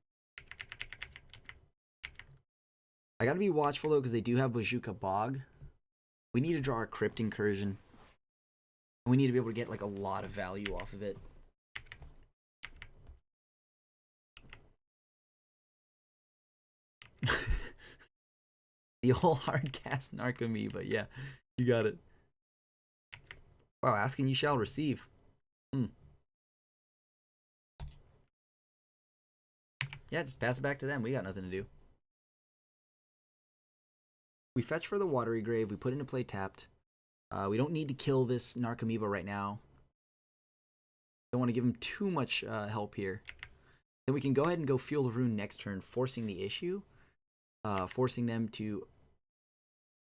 I got to be watchful though because they do have Bajuka Bog. We need to draw our Crypt Incursion. We need to be able to get like a lot of value off of it. The whole hard cast Narcomoeba, yeah, you got it. Wow, asking you shall receive. Yeah, just pass it back to them. We got nothing to do. We fetch for the Watery Grave. We put into play tapped. We don't need to kill this Narcomoeba right now. Don't want to give him too much help here. Then we can go ahead and go Fuel of Rune next turn, forcing the issue. Forcing them to,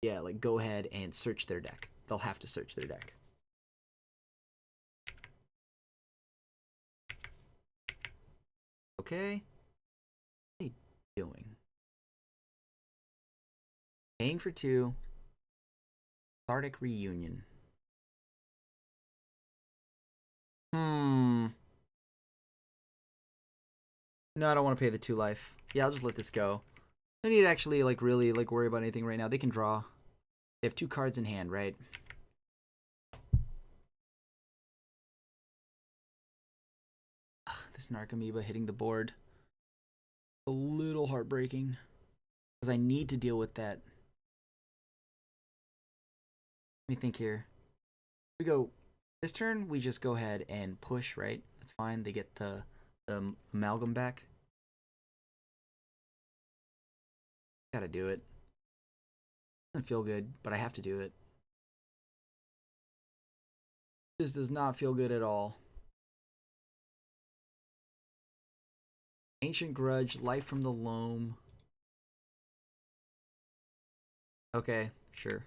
yeah, like go ahead and search their deck. They'll have to search their deck. Okay. What are you doing? Paying for 2. Cathartic Reunion. No, I don't want to pay the 2 life. Yeah, I'll just let this go. I need to actually like really like worry about anything right now. They can draw. They have 2 cards in hand, right? Ugh, this Narcomoeba hitting the board. A little heartbreaking. Because I need to deal with that. Let me think here. We go this turn, we just go ahead and push, right? That's fine. They get the amalgam back. Gotta do it. Doesn't feel good, but I have to do it. This does not feel good at all. Ancient Grudge, Life from the Loam. Okay, sure.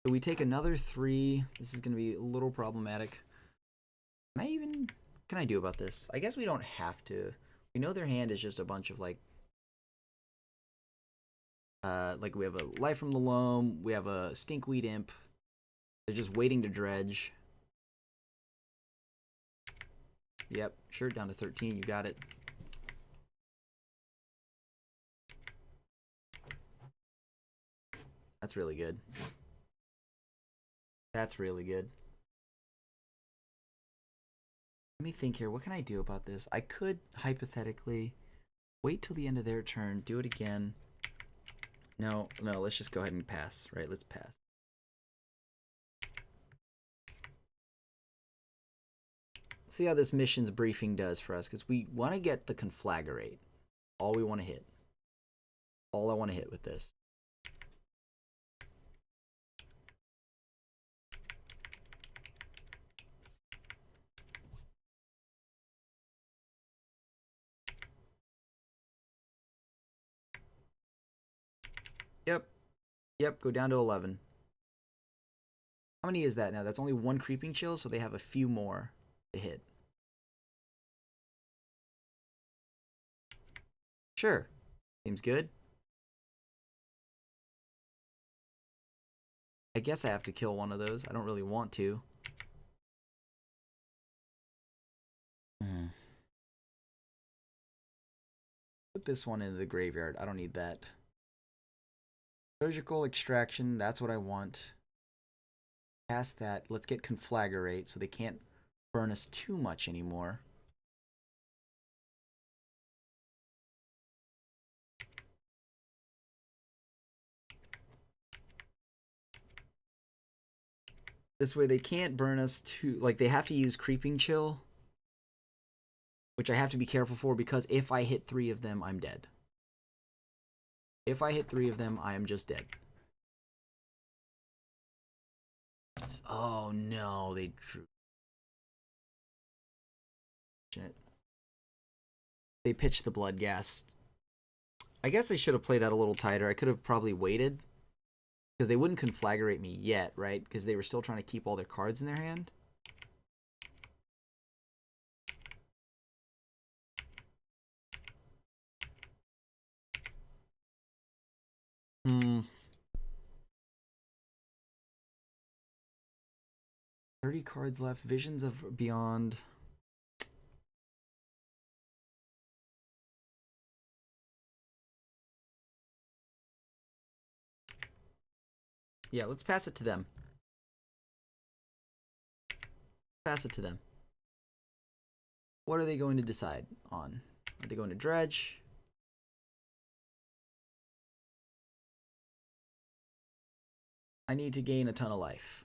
So we take another 3. This is going to be a little problematic. Can I do about this? I guess we don't have to. We know their hand is just a bunch of like we have a Life from the Loam, we have a Stinkweed Imp. They're just waiting to dredge. Yep, sure, down to 13, you got it. That's really good. That's really good. Let me think here. What can I do about this? I could, hypothetically, wait till the end of their turn, do it again. No, let's just go ahead and pass, right? Let's pass. See how this mission's briefing does for us, because we want to get the Conflagrate. All we want to hit. All I want to hit with this. Yep. Yep, go down to 11. How many is that now? That's only one Creeping Chill, so they have a few more to hit. Sure. Seems good. I guess I have to kill one of those. I don't really want to. Put this one into the graveyard. I don't need that. Surgical extraction, that's what I want. Past that, let's get conflagrate so they can't burn us too much anymore. This way they can't burn us too, like they have to use Creeping Chill, which I have to be careful for because if I hit 3 of them, I'm dead. If I hit 3 of them, I am just dead. Oh no, they drew. They pitched the blood gas. I guess I should have played that a little tighter. I could have probably waited. Because they wouldn't conflagrate me yet, right? Because they were still trying to keep all their cards in their hand. 30 cards left. Visions of Beyond. Yeah, let's pass it to them. Pass it to them. What are they going to decide on? Are they going to dredge? I need to gain a ton of life.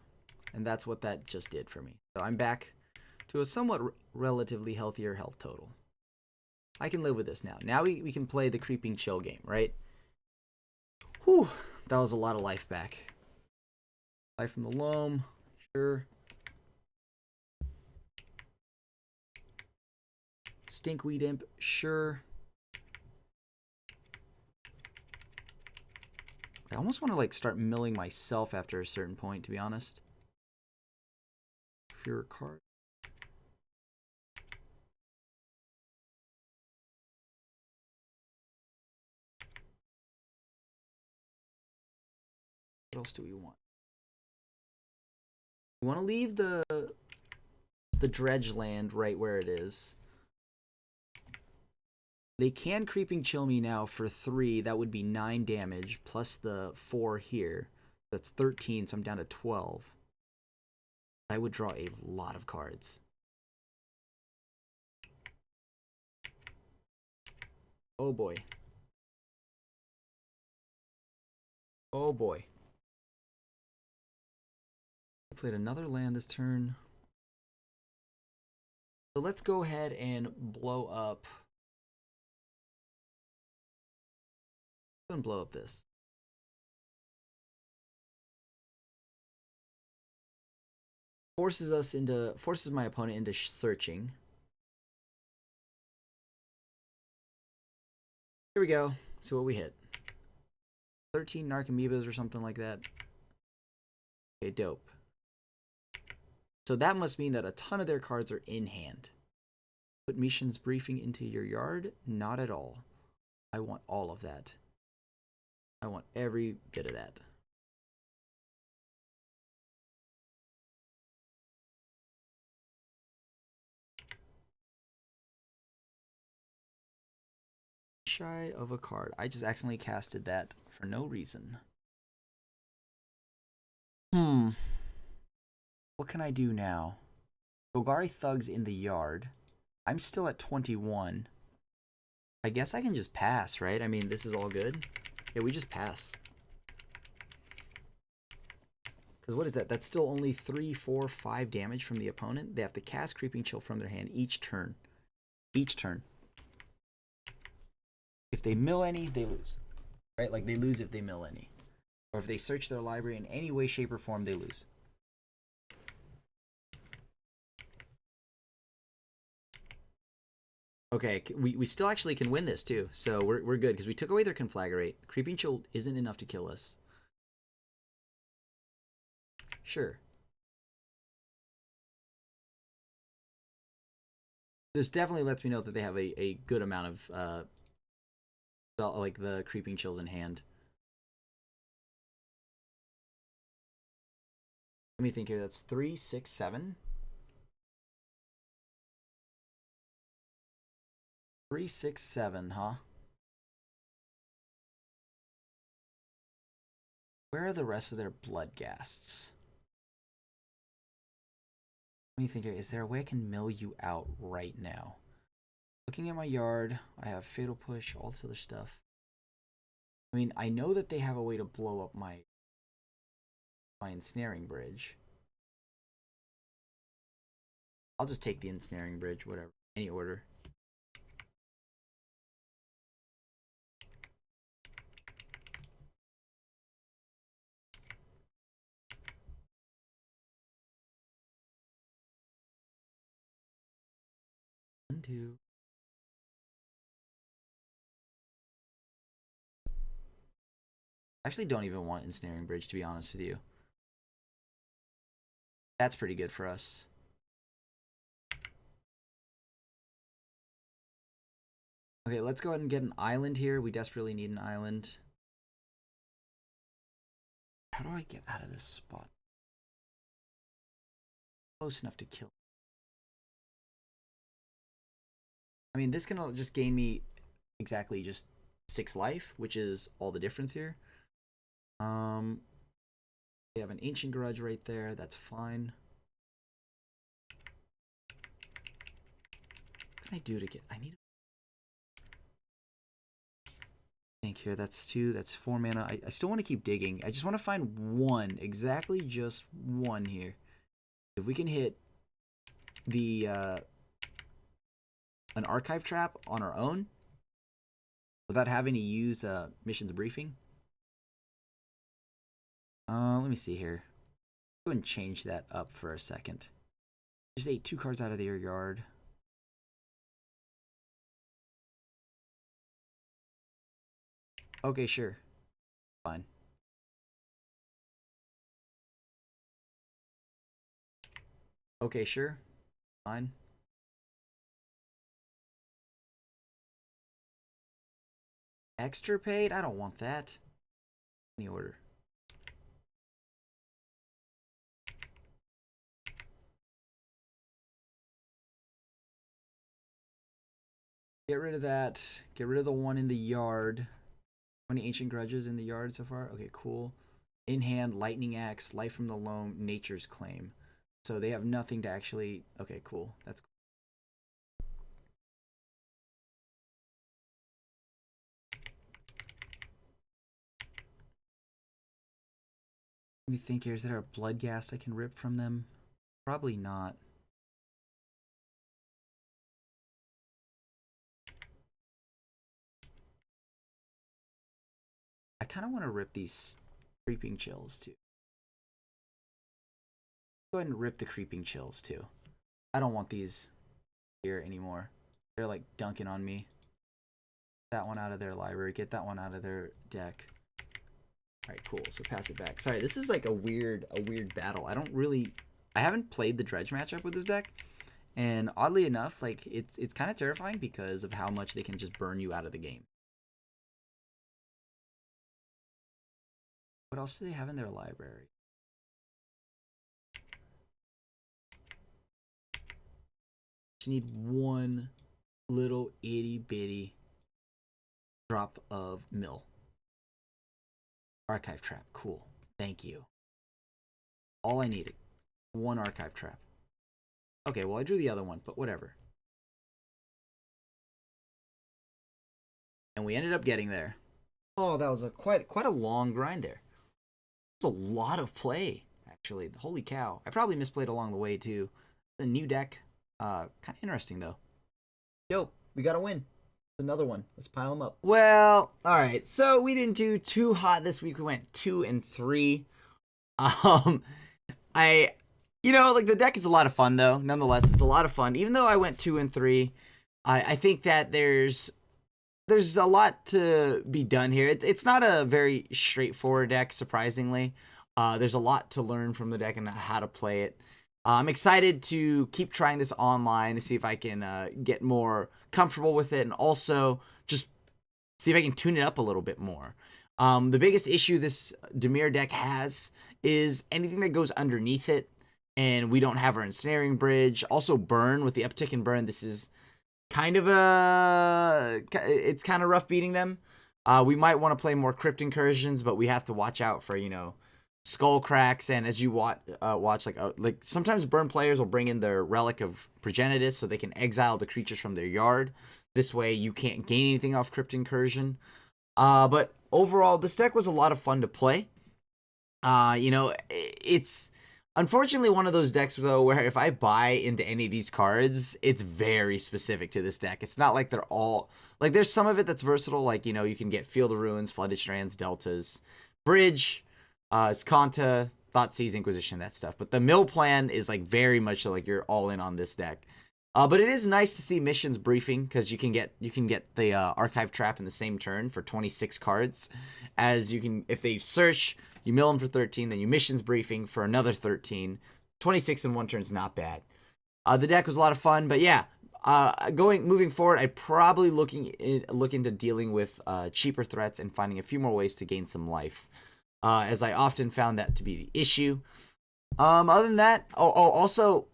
And that's what that just did for me. So I'm back to a somewhat relatively healthier health total. I can live with this now. Now we can play the Creeping Chill game, right? Whew, that was a lot of life back. Life from the loam, sure. Stinkweed Imp, sure. I almost want to like start milling myself after a certain point, to be honest. Fear card. What else do we want? We want to leave the dredge land right where it is. They can Creeping Chill me now for 3. That would be 9 damage plus the 4 here. That's 13, so I'm down to 12. I would draw a lot of cards. Oh boy. Oh boy. I played another land this turn. So let's go ahead and blow up. Go and blow up this. Forces my opponent into searching. Here we go. See what we hit. 13 Narcomoebas or something like that. Okay, dope. So that must mean that a ton of their cards are in hand. Put Mission's Briefing into your yard? Not at all. I want all of that. I want every bit of that. Shy of a card. I just accidentally casted that for no reason. What can I do now? Golgari Thug's in the yard. I'm still at 21. I guess I can just pass, right? I mean, this is all good. Yeah, we just pass. Because what is that? That's still only 3, 4, 5 damage from the opponent. They have to cast Creeping Chill from their hand each turn. Each turn. If they mill any, they lose. Right? Like, they lose if they mill any. Or if they search their library in any way, shape, or form, they lose. Okay, we still actually can win this, too. So we're good, because we took away their Conflagrate. Creeping Chill isn't enough to kill us. sure. This definitely lets me know that they have a good amount of like the creeping chills in hand. Let me think here. That's 3, 6, 7. 3, 6, 7, huh? Where are the rest of their blood ghasts? Let me think here. Is there a way I can mill you out right now? Looking at my yard, I have Fatal Push, all this other stuff. I mean, I know that they have a way to blow up my ensnaring bridge. I'll just take the ensnaring bridge, whatever. Any order. One, two. I actually don't even want ensnaring bridge, to be honest with you. That's pretty good for us. Okay, let's go ahead and get an island here. We desperately need an island. How do I get out of this spot? Close enough to kill. I mean, this can just gain me exactly just 6 life, which is all the difference here. They have an ancient grudge right there. That's fine. What can I do to get? I need. Think here. That's 2. That's 4 mana. I still want to keep digging. I just want to find one, exactly just one here. If we can hit the an archive trap on our own without having to use missions briefing. Let me see here. Go ahead and change that up for a second. Just ate 2 cards out of their yard. Okay, sure. Fine. Okay, sure. Fine. Extirpate? I don't want that. Any order. Get rid of that. Get rid of the one in the yard. How many ancient grudges in the yard so far? Okay, cool. In hand, lightning axe, life from the loam, nature's claim. So they have nothing to actually. Okay, cool. That's cool. Let me think here. Is there a bloodghast I can rip from them? Probably not. I kind of want to rip these creeping chills too. Go ahead and rip the creeping chills too. I don't want these here anymore. They're like dunking on me. Get that one out of their library. Get that one out of their deck. All right, cool. So pass it back. Sorry, this is like a weird battle. I haven't played the dredge matchup with this deck, and oddly enough, like it's kind of terrifying because of how much they can just burn you out of the game. What else do they have in their library? Just need one little itty bitty drop of mill. Archive trap. Cool. Thank you. All I needed. One archive trap. Okay, well I drew the other one, but whatever. And we ended up getting there. Oh, that was a quite a long grind there. It was a lot of play, actually. Holy cow. I probably misplayed along the way too. The new deck. Kind of interesting though. Dope. We got a win. Another one. Let's pile them up. Well, all right. So we didn't do too hot this week. We went 2 and 3. Like the deck is a lot of fun though. Nonetheless, it's a lot of fun. Even though I went 2 and 3, I think that there's a lot to be done here. It's not a very straightforward deck, surprisingly. There's a lot to learn from the deck and how to play it. I'm excited to keep trying this online to see if I can get more comfortable with it, and also just see if I can tune it up a little bit more. The biggest issue this Dimir deck has is anything that goes underneath it, and we don't have our ensnaring bridge. Also burn, with the uptick in burn, this is kind of it's kind of rough beating them. We might want to play more crypt incursions, but we have to watch out for, skull cracks. And as you watch like sometimes burn players will bring in their Relic of Progenitus so they can exile the creatures from their yard. This way you can't gain anything off crypt incursion. But overall, this deck was a lot of fun to play. It's unfortunately one of those decks, though, where if I buy into any of these cards, it's very specific to this deck. It's not like they're all... Like, there's some of it that's versatile, like, you can get Field of Ruins, Flooded Strands, Deltas, Bridge, Skanta, Thoughtseize, Inquisition, that stuff. But the mill plan is, like, very much like you're all in on this deck. But it is nice to see Missions Briefing, because you can get the Archive Trap in the same turn for 26 cards. As you can, if they search... You mill them for 13, then you Missions Briefing for another 13. 26 in one turn is not bad. The deck was a lot of fun, but yeah, moving forward, I'd probably look into dealing with cheaper threats and finding a few more ways to gain some life, as I often found that to be the issue. Other than that, also,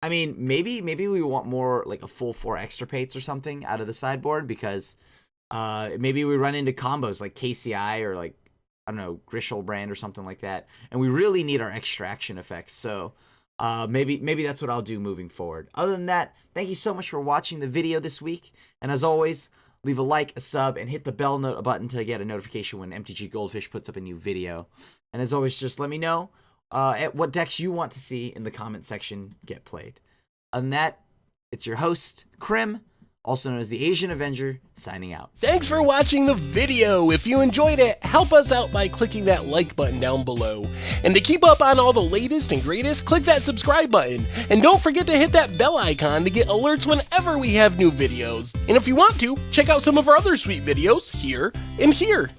I mean, maybe we want more like a full 4 extirpates or something out of the sideboard, because maybe we run into combos like KCI or like, I don't know, Grishol Brand or something like that, and we really need our extraction effects. So maybe that's what I'll do moving forward. Other than that, thank you so much for watching the video this week, and as always, leave a like, a sub, and hit the bell button to get a notification when MTG Goldfish puts up a new video. And as always, just let me know what decks you want to see in the comment section get played. Other than that, it's your host, Krim, also known as the Asian Avenger, signing out. Thanks for watching the video. If you enjoyed it, help us out by clicking that like button down below. And to keep up on all the latest and greatest, click that subscribe button. And don't forget to hit that bell icon to get alerts whenever we have new videos. And if you want to, check out some of our other sweet videos here and here.